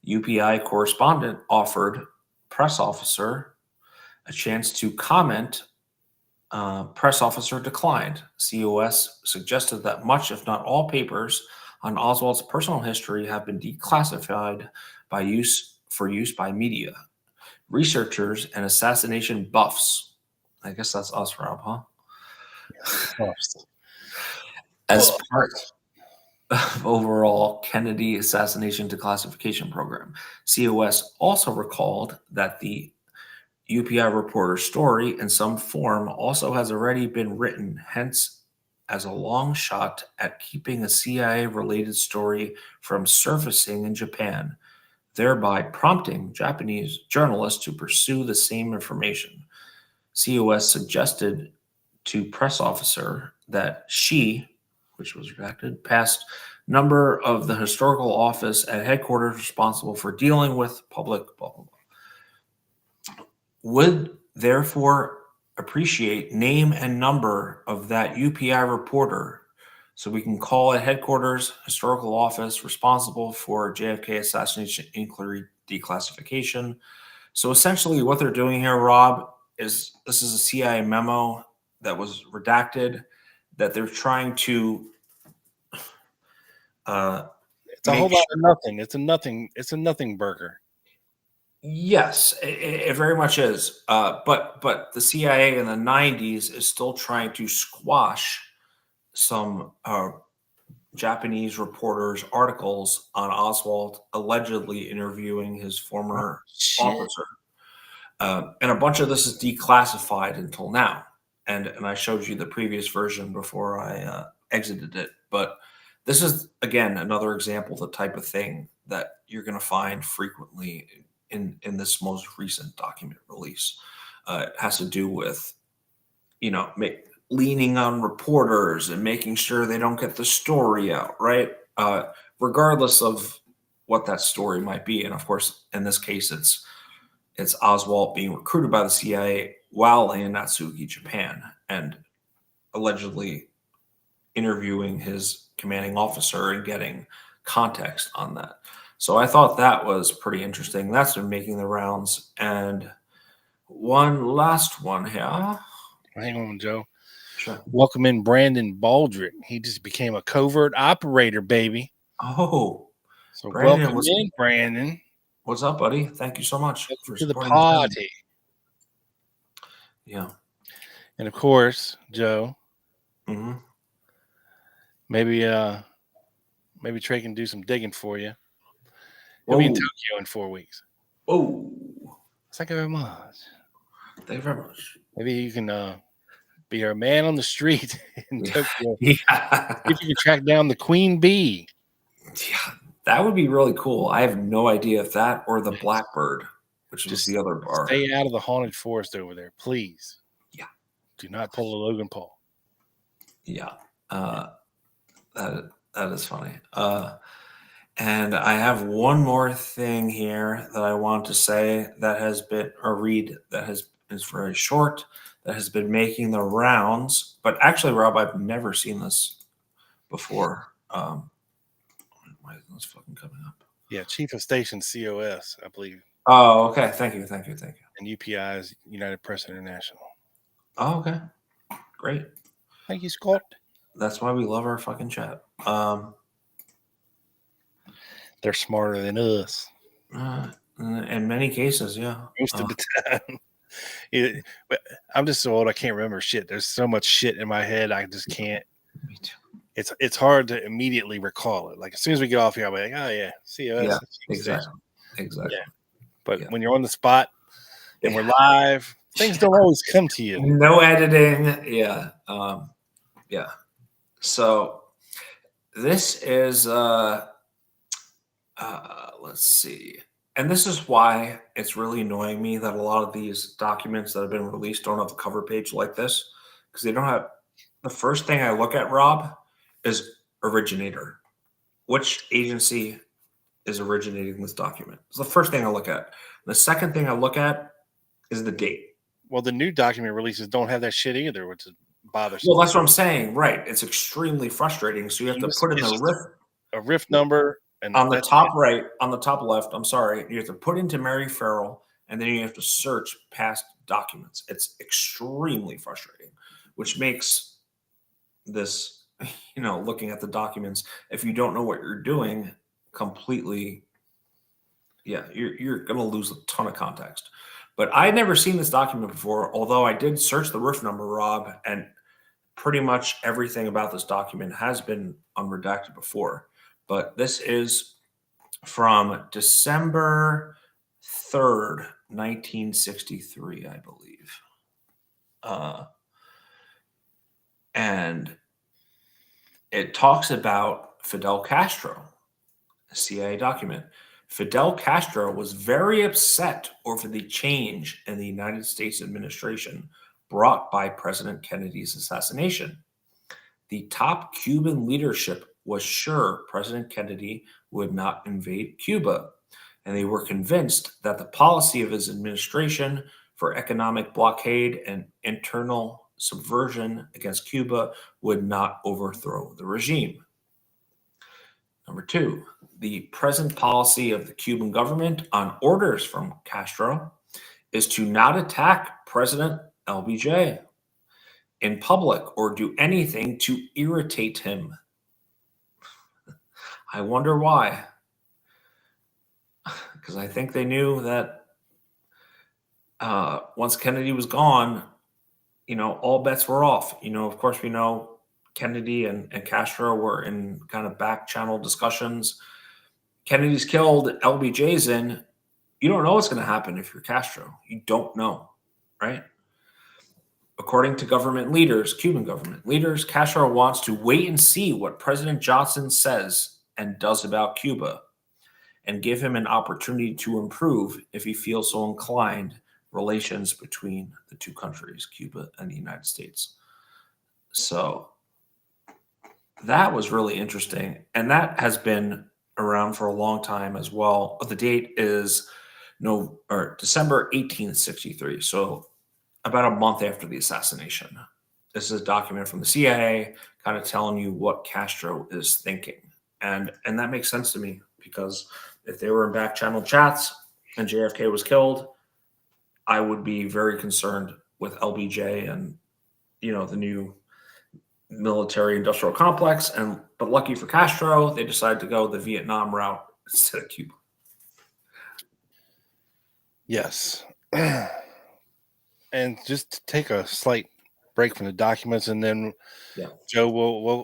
S6: UPI correspondent offered press officer a chance to comment. Press officer declined. COS suggested that much, if not all, papers on Oswald's personal history have been declassified for use by media, researchers, and assassination buffs. I guess that's us, Rob, huh? As part of overall Kennedy assassination declassification program. COS also recalled that the UPI reporter story in some form also has already been written, hence as a long shot at keeping a CIA-related story from surfacing in Japan, thereby prompting Japanese journalists to pursue the same information. COS suggested to press officer that she, which was redacted, passed number of the historical office at headquarters responsible for dealing with public blah, blah, blah. Would therefore appreciate name and number of that UPI reporter so we can call at headquarters historical office responsible for JFK assassination inquiry declassification. So essentially what they're doing here, Rob, is this is a CIA memo that was redacted that they're trying to
S7: it's a whole lot of nothing. It's a nothing burger.
S6: Yes, it very much is. But the CIA in the 90s is still trying to squash some Japanese reporters' articles on Oswald allegedly interviewing his former officer. And a bunch of this is declassified until now. And I showed you the previous version before I exited it. But this is, again, another example of the type of thing that you're going to find frequently in this most recent document release. It has to do with, leaning on reporters and making sure they don't get the story out, right? Regardless of what that story might be. And of course, in this case, it's Oswald being recruited by the CIA while in Natsuki, Japan, and allegedly interviewing his commanding officer and getting context on that. So I thought that was pretty interesting. That's been making the rounds. And one last one here.
S7: Hang on, Joe.
S6: Sure.
S7: Welcome in Brandon Baldrick. He just became a covert operator, baby.
S6: Oh.
S7: So
S6: Brandon,
S7: welcome in, Brandon.
S6: What's up, buddy? Thank you so much for
S7: to the
S6: supporting
S7: party.
S6: Yeah.
S7: And of course, Joe.
S6: Mm-hmm.
S7: Maybe Trey can do some digging for you. He'll be in Tokyo in 4 weeks.
S6: Oh.
S7: Thank you very much.
S6: Thank you very much.
S7: Maybe you can be our man on the street in Tokyo.
S6: Yeah.
S7: If you can track down the Queen Bee.
S6: Yeah, that would be really cool. I have no idea if that or the Blackbird, which was the other bar.
S7: Stay out of the haunted forest over there, please.
S6: Yeah.
S7: Do not pull a Logan Paul.
S6: Yeah. That is funny. And I have one more thing here that I want to say that has been, or read, that is very short, that has been making the rounds. But actually, Rob, I've never seen this before. Why isn't this fucking coming up?
S7: Yeah, Chief of Station COS, I believe.
S6: Oh, okay. Thank you.
S7: And UPI is United Press International.
S6: Oh, okay. Great.
S7: Thank you, Scott.
S6: That's why we love our fucking chat.
S7: They're smarter than us.
S6: In many cases, yeah.
S7: Most of the time. I'm just so old, I can't remember shit. There's so much shit in my head, I just can't.
S6: Me too.
S7: It's hard to immediately recall it. Like as soon as we get off here, I'll be like, oh yeah, COS.
S6: Yeah, exactly.
S7: Yeah. But when you're on the spot and we're live, things don't always come to you.
S6: No editing. Yeah. Yeah. So this is let's see. And this is why it's really annoying me that a lot of these documents that have been released don't have a cover page like this, because they don't have. The first thing I look at, Rob, is originator. Which agency is originating this document? It's the first thing I look at. The second thing I look at is the date.
S7: Well, the new document releases don't have that shit either, which is bothersome.
S6: Well, that's what I'm saying. Right. It's extremely frustrating. So you have to put in
S7: a RIF number. And
S6: on the top right, on the top left, I'm sorry, you have to put into Mary Farrell, and then you have to search past documents. It's extremely frustrating, which makes this, looking at the documents, if you don't know what you're doing, completely, you're going to lose a ton of context. But I had never seen this document before, although I did search the RIF number, Rob, and pretty much everything about this document has been unredacted before. But this is from December 3rd, 1963, I believe. And it talks about Fidel Castro, a CIA document. Fidel Castro was very upset over the change in the United States administration brought by President Kennedy's assassination. The top Cuban leadership was sure President Kennedy would not invade Cuba, and they were convinced that the policy of his administration for economic blockade and internal subversion against Cuba would not overthrow the regime. Number two, the present policy of the Cuban government on orders from Castro is to not attack President LBJ in public or do anything to irritate him. I wonder why. Because I think they knew that once Kennedy was gone, all bets were off. Of course, we know Kennedy and Castro were in kind of back channel discussions. Kennedy's killed, LBJ's in. You don't know what's going to happen if you're Castro. You don't know, right? According to government leaders, Cuban government leaders, Castro wants to wait and see what President Johnson says and does about Cuba, and give him an opportunity to improve, if he feels so inclined, relations between the two countries, Cuba and the United States. So that was really interesting. And that has been around for a long time as well. The date is December 1863. So about a month after the assassination. This is a document from the CIA kind of telling you what Castro is thinking. And that makes sense to me, because if they were in back channel chats and JFK was killed, I would be very concerned with LBJ and, the new military industrial complex. But lucky for Castro, they decided to go the Vietnam route instead of Cuba.
S7: Yes. And just to take a slight break from the documents, and then Joe,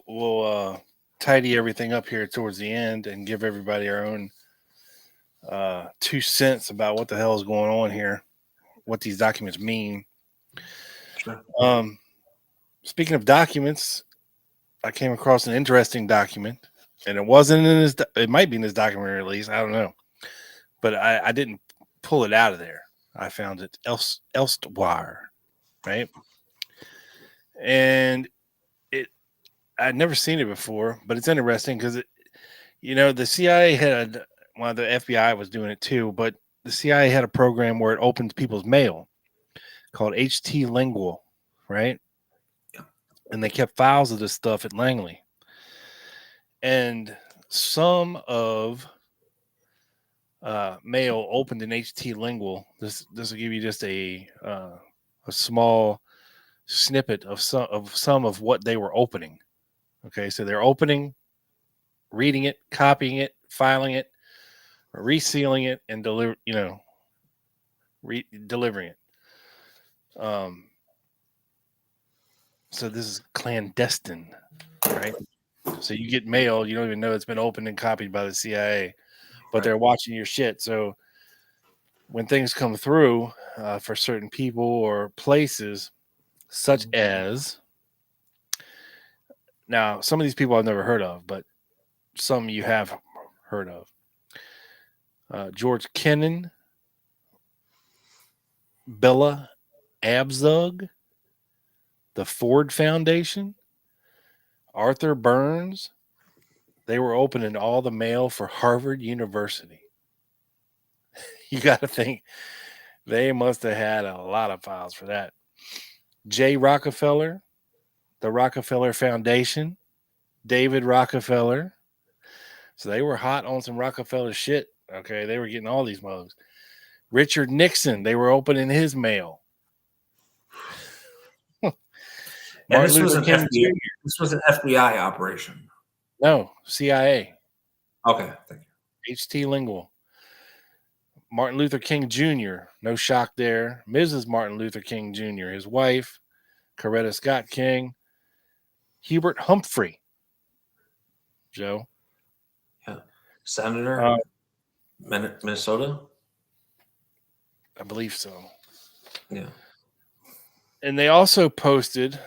S7: we'll tidy everything up here towards the end and give everybody our own 2 cents about what the hell is going on here, what these documents mean.
S6: Sure.
S7: Speaking of documents, I came across an interesting document, and it wasn't in this. It might be in this document release. I don't know, but I didn't pull it out of there. I found it elsewhere, right? And I'd never seen it before, but it's interesting because the CIA had the FBI was doing it too, but the CIA had a program where it opens people's mail called HT Lingual, right?
S6: Yeah.
S7: And they kept files of this stuff at Langley. And some of mail opened in HT Lingual. This will give you just a small snippet of some of what they were opening. Okay, so they're opening, reading it, copying it, filing it, resealing it, and delivering it. So this is clandestine, right? So you get mail, you don't even know it's been opened and copied by the CIA, but they're watching your shit. So when things come through for certain people or places, such as now, some of these people I've never heard of, but some you have heard of. George Kennan, Bella Abzug, the Ford Foundation, Arthur Burns. They were opening all the mail for Harvard University. You got to think they must have had a lot of files for that. Jay Rockefeller, the Rockefeller Foundation, David Rockefeller. So they were hot on some Rockefeller shit. Okay, they were getting all these mugs. Richard Nixon, they were opening his mail.
S6: And this was an
S7: King
S6: FBI.
S7: Jr.
S6: This was an FBI operation.
S7: No, CIA.
S6: Okay, thank you.
S7: HT Lingual. Martin Luther King Jr. No shock there. Mrs. Martin Luther King Jr. His wife, Coretta Scott King. Hubert Humphrey. Joe.
S6: Yeah, Senator, Minnesota.
S7: I believe so.
S6: Yeah.
S7: And they also posted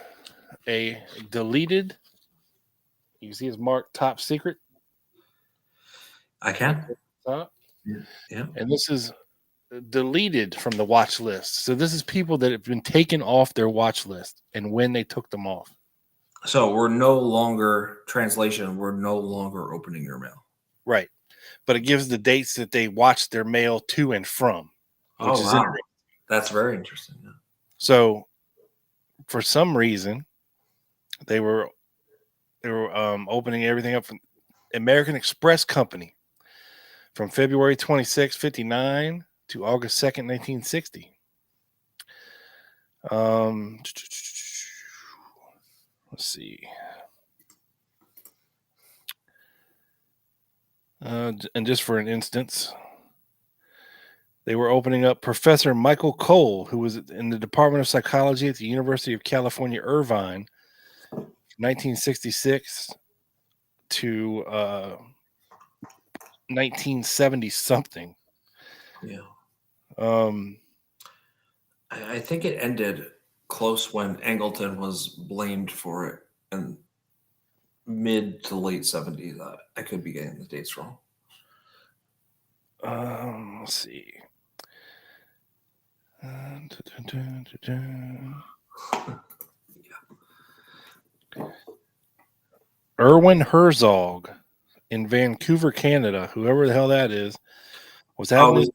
S7: a deleted. You can see his mark top secret.
S6: I can.
S7: Top.
S6: Yeah.
S7: And this is deleted from the watch list. So this is people that have been taken off their watch list and when they took them off.
S6: So we're no longer we're no longer opening your mail.
S7: Right. But it gives the dates that they watched their mail to and from, which is interesting.
S6: That's very interesting. Yeah.
S7: So for some reason, they were opening everything up from American Express Company from February 26, 59 to August 2nd, 1960. Let's see. And just for an instance, they were opening up Professor Michael Cole, who was in the Department of Psychology at the University of California, Irvine, 1966 to 1970 something.
S6: Yeah. I think it ended close when Angleton was blamed for it in mid to late 70s. I could be getting the dates wrong.
S7: Let's see. Erwin Herzog in Vancouver, Canada, whoever the hell that is, was having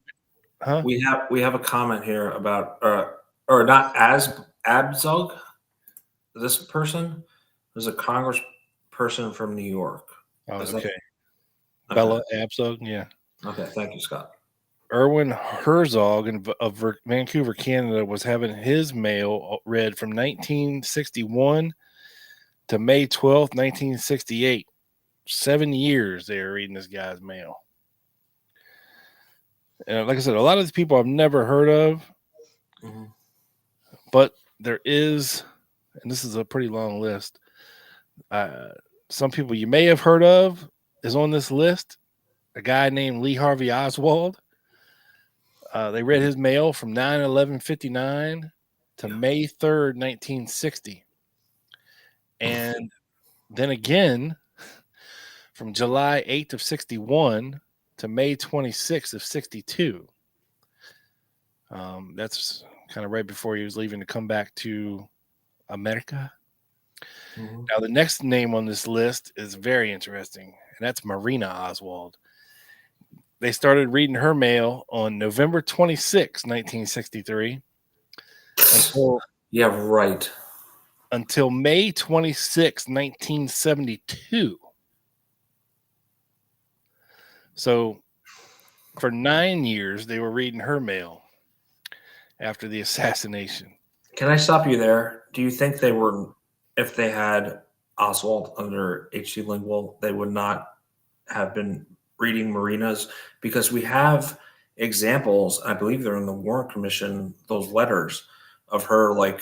S6: We have a comment here about or not as Abzug. This person was a congressperson from New York.
S7: Oh,
S6: Is
S7: okay.
S6: that-
S7: Bella Abzug, yeah.
S6: Okay, thank you, Scott.
S7: Erwin Herzog of Vancouver, Canada, was having his mail read from 1961 to May 12th, 1968. 7 years they were reading this guy's mail. And like I said, a lot of these people I've never heard of, but there is, and this is a pretty long list. Some people you may have heard of is on this list. A guy named Lee Harvey Oswald. They read his mail from 9/11/59 to May 3rd, 1960. And then again from July 8th of 61 to May 26th of 62. That's kind of right before he was leaving to come back to America.
S6: Mhm.
S7: Now, the next name on this list is very interesting, and that's Marina Oswald. They started reading her mail on November 26, 1963, until
S6: Yeah, right.
S7: May 26, 1972. So for 9 years, they were reading her mail after the assassination.
S6: Can I stop you there? Do you think they were, if they had Oswald under H.C. Lingual, they would not have been reading Marina's? Because we have examples, I believe they're in the Warren Commission, those letters of her like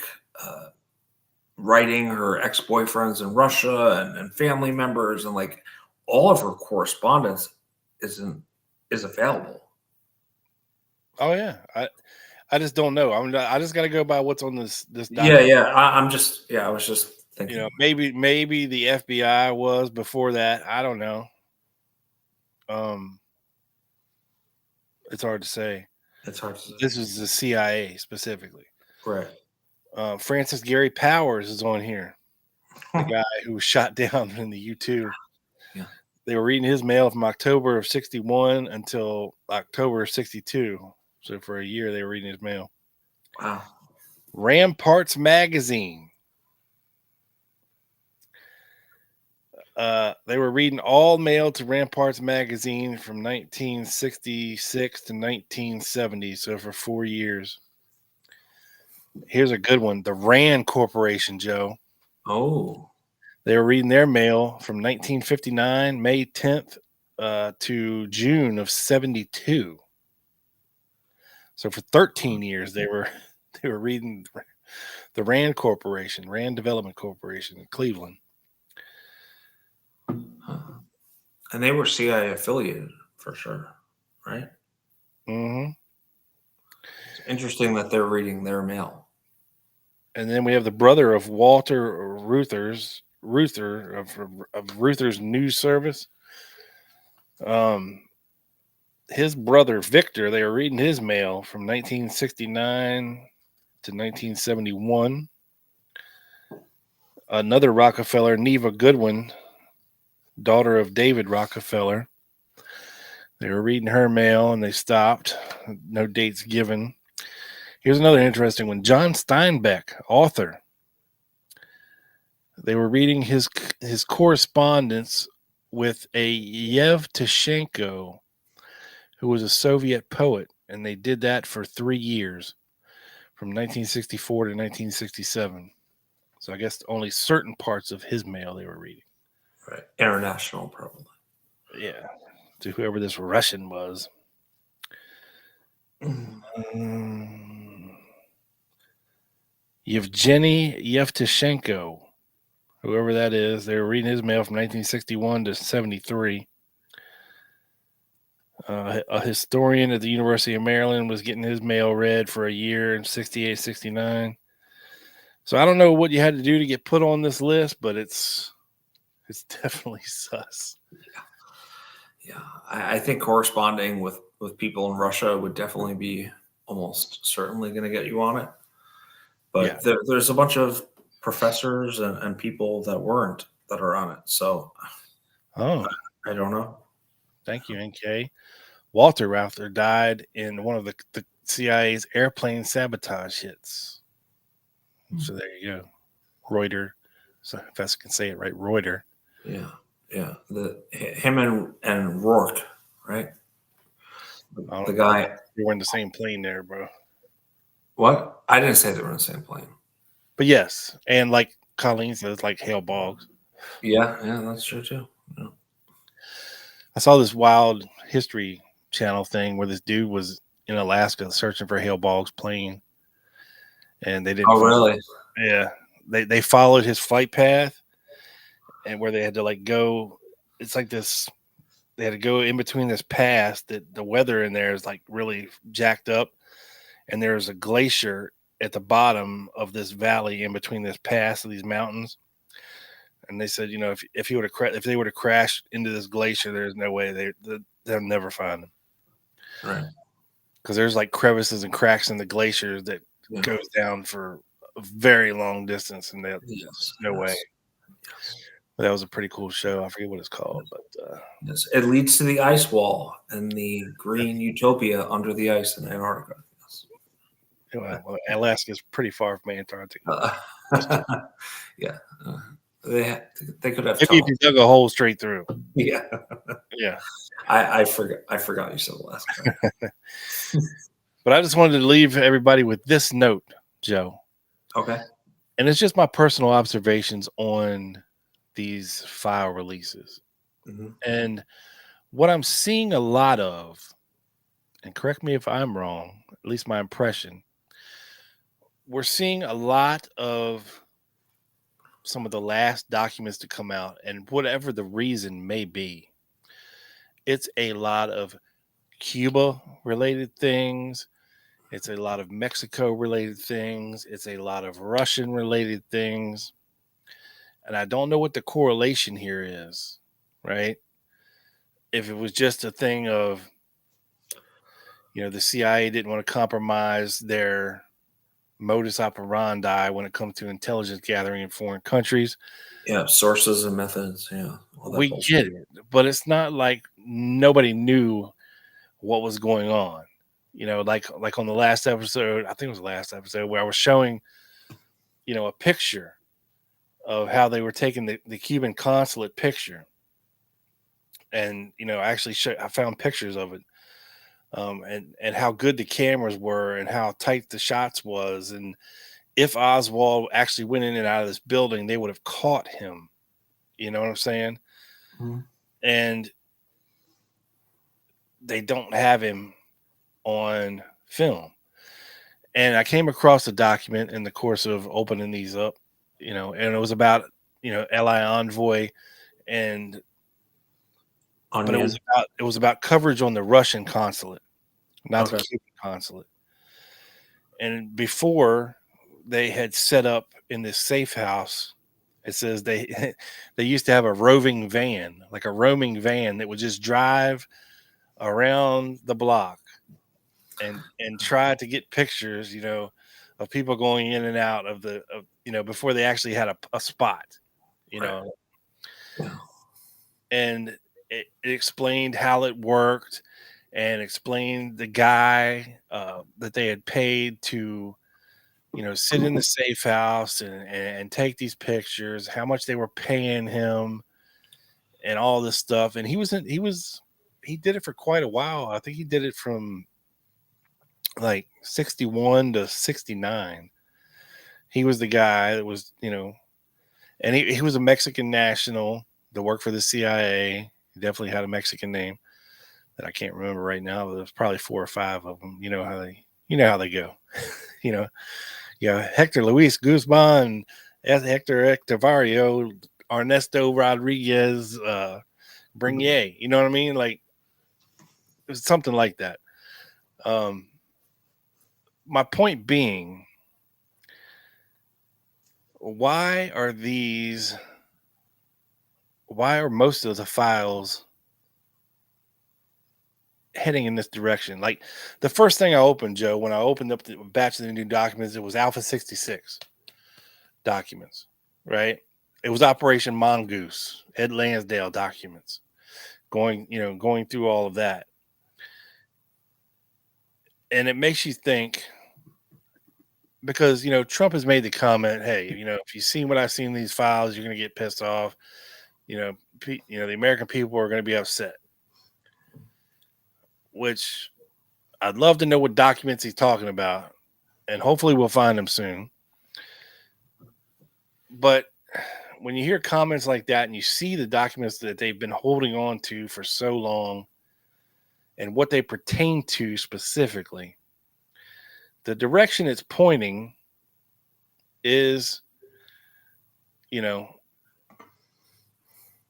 S6: writing her ex-boyfriends in Russia and family members, and like all of her correspondence isn't is available.
S7: Oh yeah, I just don't know. I just got to go by what's on this
S6: Yeah,
S7: document.
S6: yeah. I was just thinking.
S7: You know, maybe the FBI was before that. I don't know. It's hard to say.
S6: It's hard to say.
S7: This is the CIA specifically.
S6: Right.
S7: Francis Gary Powers is on here, the guy who was shot down in the U-2.
S6: Yeah.
S7: They were reading his mail from October of 61 until October of 62. So for a year, they were reading his mail.
S6: Wow.
S7: Ramparts Magazine. They were reading all mail to Ramparts Magazine from 1966 to 1970. So for 4 years. Here's a good one. The Rand Corporation, Joe.
S6: Oh.
S7: They were reading their mail from 1959, May 10th to June of 72. So for 13 years, they were reading the Rand Corporation, Rand Development Corporation in Cleveland.
S6: And they were CIA affiliated for sure, right?
S7: Mm-hmm.
S6: It's interesting that they're reading their mail.
S7: And then we have the brother of Walter Reuther of Reuther's News Service. His brother Victor, they were reading his mail from 1969 to 1971. Another Rockefeller, Neva Goodwin, daughter of David Rockefeller. They were reading her mail and they stopped. No dates given. Here's another interesting one. John Steinbeck, author. They were reading his correspondence with a Yevtushenko, who was a Soviet poet, and they did that for 3 years, from 1964 to 1967. So I guess only certain parts of his mail they were reading.
S6: Right. International, probably.
S7: Yeah, to whoever this Russian was. Yevgeny Yevtushenko, whoever that is, they were reading his mail from 1961 to 73. A historian at the University of Maryland was getting his mail read for a year in 68, 69. So I don't know what you had to do to get put on this list, but it's definitely sus.
S6: Yeah. I think corresponding with people in Russia would definitely be almost certainly going to get you on it. But
S7: Yeah.
S6: there's a bunch of professors and people that weren't that are on it. So
S7: Oh,
S6: I don't know.
S7: thank you, NK. Walter Reuther died in one of the CIA's airplane sabotage hits. So there you go. Reuter. So if I can say it right, Reuter.
S6: Yeah. Yeah. Him and Rourke, right? The guy.
S7: You were in the same plane there, bro.
S6: What? I didn't say they were in the same plane.
S7: But yes, and like Colleen says, like Hale Boggs.
S6: Yeah, that's true too. Yeah.
S7: I saw this wild History Channel thing where this dude was in Alaska searching for Hale Boggs' plane, and they didn't.
S6: Oh, really?
S7: Yeah, they followed his flight path, and where they had to like go. It's like this. They had to go in between this pass that the weather in there is like really jacked up, and there's a glacier at the bottom of this valley in between this pass of these mountains. And they said, you know, if they would have crashed into this glacier, there's no way they'll never find them.
S6: Right.
S7: Because there's like crevices and cracks in the glaciers that goes down for very long distance, and
S6: Yes.
S7: no way.
S6: Yes.
S7: But that was a pretty cool show. I forget what it's called, but
S6: Yes. It leads to the ice wall and the green utopia under the ice in Antarctica. Yes.
S7: well, Alaska's pretty far from Antarctica.
S6: Yeah. They could have
S7: Maybe if
S6: tunnels.
S7: you dug a hole straight through.
S6: Yeah.
S7: Yeah.
S6: I forgot you said Alaska.
S7: But I just wanted to leave everybody with this note, Joe.
S6: Okay.
S7: And it's just my personal observations on these file releases.
S6: Mhm.
S7: And what I'm seeing a lot of, and correct me if I'm wrong, at least my impression, we're seeing a lot of some of the last documents to come out, and whatever the reason may be, it's a lot of Cuba related things. It's a lot of Mexico related things. It's a lot of Russian related things. And I don't know what the correlation here is, right? If it was just a thing of, the CIA didn't want to compromise their modus operandi when it comes to intelligence gathering in foreign countries.
S6: Yeah. Sources and methods. Yeah. All that
S7: We
S6: bullshit.
S7: get it, but it's not like nobody knew what was going on. Like on the last episode, I think it was the last episode where I was showing, a picture of how they were taking the Cuban consulate picture. And, I found pictures of it. And how good the cameras were and how tight the shots was. And if Oswald actually went in and out of this building, they would have caught him. You know what I'm saying?
S6: Mhm.
S7: And they don't have him on film. And I came across a document in the course of opening these up, and it was about, LI Envoy, but
S6: Onion.
S7: it was about coverage on the Russian consulate, not the
S6: Okay.
S7: Cuban consulate. And before they had set up in this safe house, it says they they used to have a roving van, like a roaming van that would just drive around the block and try to get pictures, of people going in and out before they actually had a spot, you
S6: Right.
S7: know,
S6: Yeah.
S7: and it explained how it worked and explained the guy that they had paid to, sit in the safe house and take these pictures, how much they were paying him and all this stuff. And he did it for quite a while. I think he did it from like 61 to 69. He was the guy that was, and he was a Mexican national that worked for the CIA. He definitely had a Mexican name that I can't remember right now, but there's probably 4 or 5 of them. You know how they go. you know, Hector Luis Guzman, Hector Ectavario, Ernesto Rodriguez, Bernier. You know what I mean? Like it was something like that. My point being, why are most of the files heading in this direction? Like the first thing I opened, Joe, when I opened up the batch of the new documents, it was Alpha 66 documents, right? It was Operation Mongoose, Ed Lansdale documents, going through all of that. And it makes you think, because Trump has made the comment, hey, if you've seen what I've seen in these files, you're going to get pissed off. The American people are going to be upset. Which I'd love to know what documents he's talking about, and hopefully we'll find them soon. But when you hear comments like that and you see the documents that they've been holding on to for so long and what they pertain to specifically, the direction it's pointing is,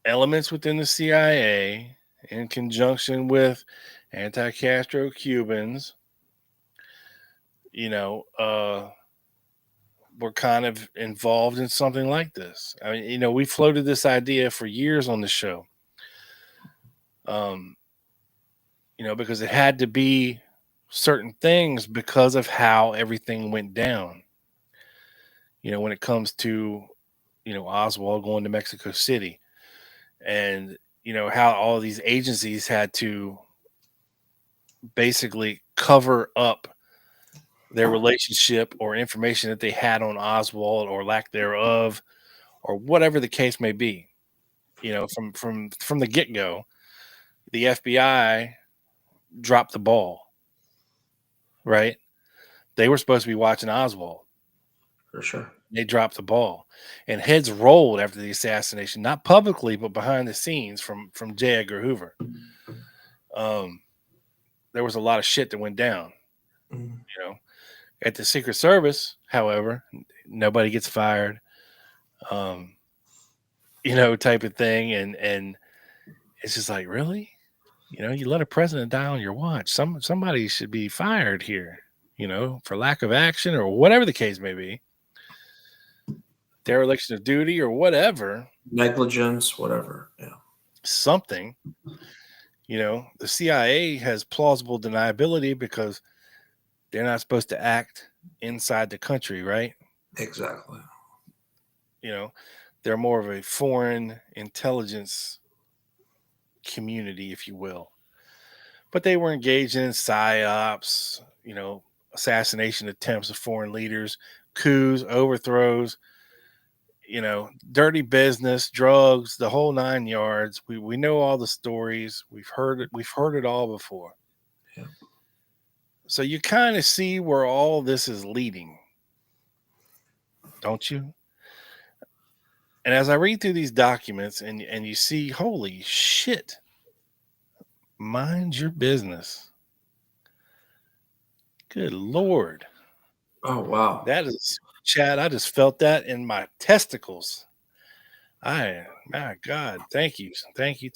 S7: elements within the CIA in conjunction with anti-Castro Cubans, were kind of involved in something like this. I mean, we floated this idea for years on the show. Because it had to be certain things because of how everything went down. when it comes to, Oswald going to Mexico City, and, how all these agencies had to basically cover up their relationship or information that they had on Oswald or lack thereof, or whatever the case may be. From the get-go, the FBI dropped the ball, right? They were supposed to be watching Oswald.
S6: For sure.
S7: They dropped the ball, and heads rolled after the assassination, not publicly, but behind the scenes from J. Edgar Hoover. There was a lot of shit that went down.
S6: Mhm.
S7: At the Secret Service, however, nobody gets fired, type of thing. And it's just like, really? You let a president die on your watch. Somebody should be fired here, for lack of action or whatever the case may be. Dereliction of duty or whatever.
S6: Negligence, whatever. Yeah.
S7: Something. The CIA has plausible deniability because they're not supposed to act inside the country, right?
S6: Exactly.
S7: They're more of a foreign intelligence community, if you will. But they were engaged in psyops, assassination attempts of foreign leaders, coups, overthrows, dirty business, drugs, the whole 9 yards. We know all the stories. We've heard it. We've heard it all before.
S6: Yeah.
S7: So you kind of see where all this is leading, don't you? And as I read through these documents and you see, holy shit, mind your business. Good Lord.
S6: Oh, wow.
S7: That is, Chad, I just felt that in my testicles. My God, thank you. Thank you.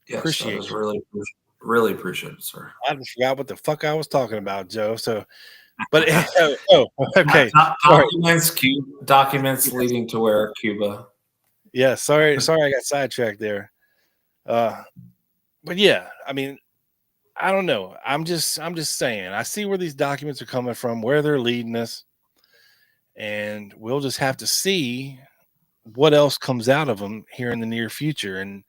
S6: Yes,
S7: Appreciate
S6: that is
S7: you.
S6: really appreciated, sir.
S7: I just forgot what the fuck I was talking about, Joe. So, but okay.
S6: Documents leading to where? Cuba.
S7: Yeah, sorry, I got sidetracked there. But yeah, I mean, I don't know. I'm just saying. I see where these documents are coming from, where they're leading us, and we'll just have to see what else comes out of them here in the near future. And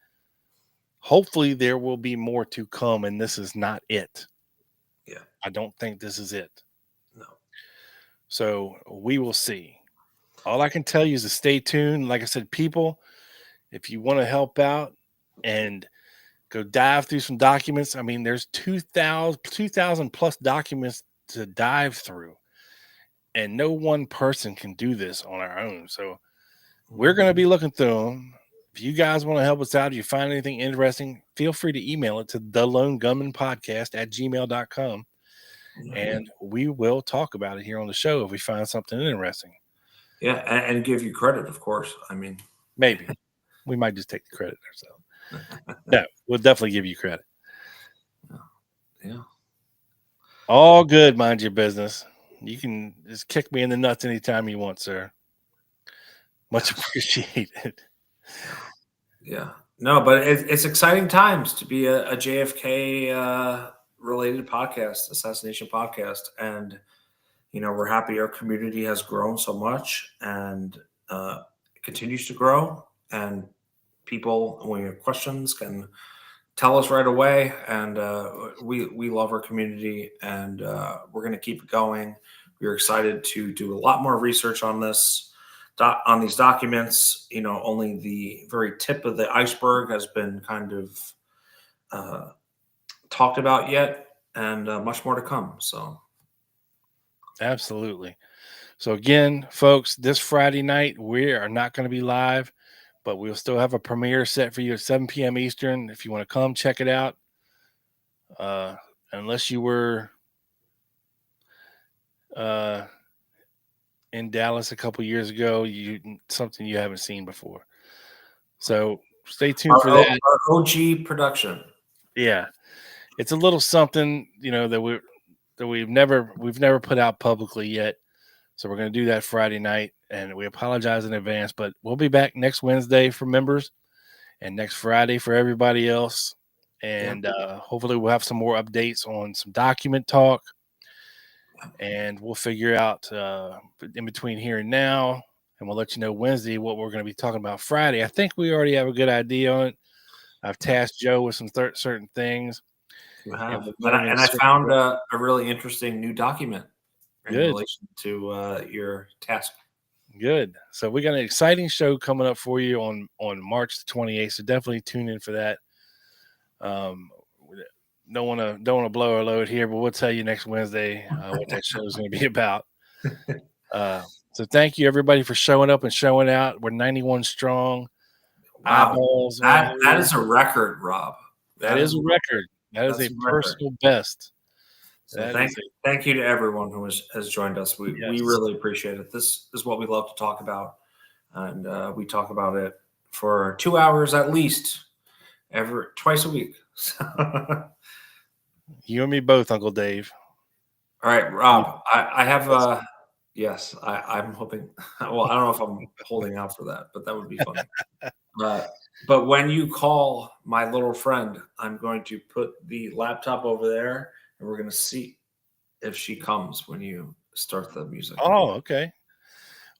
S7: hopefully, there will be more to come. And this is not it.
S6: Yeah,
S7: I don't think this is it.
S6: no.
S7: So we will see. All I can tell you is to stay tuned. Like I said, people, if you want to help out and go dive through some documents, I mean, there's 2,000 plus documents to dive through, and no one person can do this on our own. So we're going to be looking through them. If you guys want to help us out, if you find anything interesting, feel free to email it to thelone-gunman-podcast@gmail.com. And we will talk about it here on the show if we find something interesting.
S6: Yeah, and give you credit, of course. I mean,
S7: maybe we might just take the credit ourselves. No, we'll definitely give you credit.
S6: Yeah.
S7: All good, mind your business. You can just kick me in the nuts anytime you want, sir. Much appreciated.
S6: Yeah. No, but it's exciting times to be a JFK related podcast, assassination podcast. And, we're happy our community has grown so much and it continues to grow. And people, when you have questions, can tell us right away. And we love our community, and we're going to keep it going. We're excited to do a lot more research on this, on these documents. Only the very tip of the iceberg has been kind of talked about yet, and much more to come. So,
S7: absolutely. So again, folks, this Friday night, we are not going to be live, but we'll still have a premiere set for you at 7 p.m. Eastern. If you want to come check it out, unless you were in Dallas a couple years ago, something you haven't seen before. So stay tuned for that.
S6: Our OG production.
S7: Yeah, it's a little something that we've never put out publicly yet. So we're going to do that Friday night, and we apologize in advance, but we'll be back next Wednesday for members and next Friday for everybody else. And hopefully we'll have some more updates on some document talk and we'll figure out in between here and now, and we'll let you know Wednesday what we're going to be talking about Friday. I think we already have a good idea on it. I've tasked Joe with some certain things.
S6: You have.
S7: And
S6: I found a really interesting new document in
S7: Good.
S6: relation to your task.
S7: Good. So we got an exciting show coming up for you on March the 28th. So definitely tune in for that. Don't want to blow our load here, but we'll tell you next Wednesday what that show is going to be about. So thank you everybody for showing up and showing out. We're 91 strong.
S6: Wow.
S7: Eyeballs.
S6: That is a record, Rob.
S7: That is a record. That is a personal best.
S6: So thank you to everyone who has joined us. We really appreciate it. This is what we love to talk about, and we talk about it for 2 hours at least, twice a week.
S7: You and me both, Uncle Dave.
S6: All right, Rob. I have yes. I'm hoping. Well, I don't know if I'm holding out for that, but that would be funny. But when you call my little friend, I'm going to put the laptop over there, and we're going to see if she comes when you start the music.
S7: Oh, okay.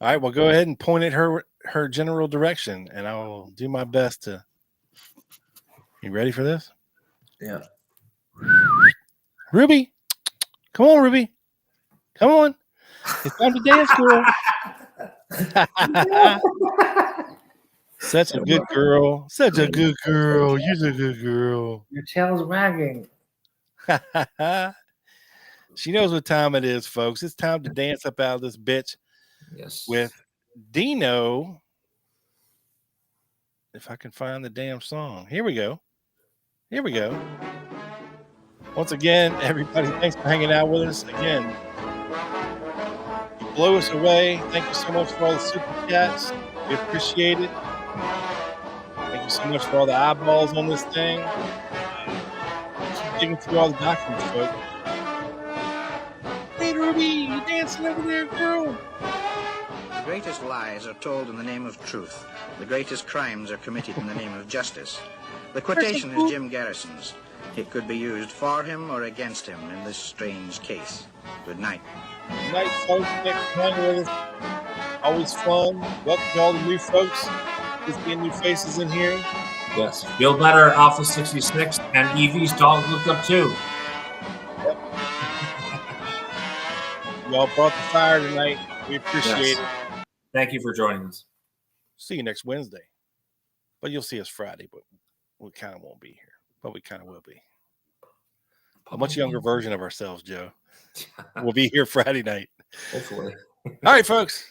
S7: All right. Well, go ahead and point at her general direction, and I will do my best to. You ready for this?
S6: Yeah.
S7: Ruby, come on, Ruby. Come on. It's time to dance, girl. Such a good girl. Such a good girl. You're a good girl.
S6: Your tail's wagging.
S7: She knows what time it is, folks. It's time to dance up out of this bitch.
S6: Yes.
S7: With Dino. If I can find the damn song. Here we go. Here we go. Once again, everybody, thanks for hanging out with us. Again, you blow us away. Thank you so much for all the super chats. We appreciate it. Thank you so much for all the eyeballs on this thing. Keep digging through all the documents, folks. Hey, Ruby, you dancing over there, girl?
S8: The greatest lies are told in the name of truth. The greatest crimes are committed in the name of justice. The quotation is Jim Garrison's. It could be used for him or against him in this strange case. Good night.
S7: Good night, folks. Thanks for hanging with us. Always fun. Welcome to all the new folks. Just getting new faces in here.
S6: Yes. Feel better, Alpha 66, and Evie's dog looked up too.
S7: Yep. Y'all brought the fire tonight. We appreciate it.
S6: Thank you for joining us.
S7: See you next Wednesday. But you'll see us Friday, but we kind of won't be here. But we kind of will be. A much younger version of ourselves, Joe. We'll be here Friday night.
S6: Hopefully.
S7: All right, folks.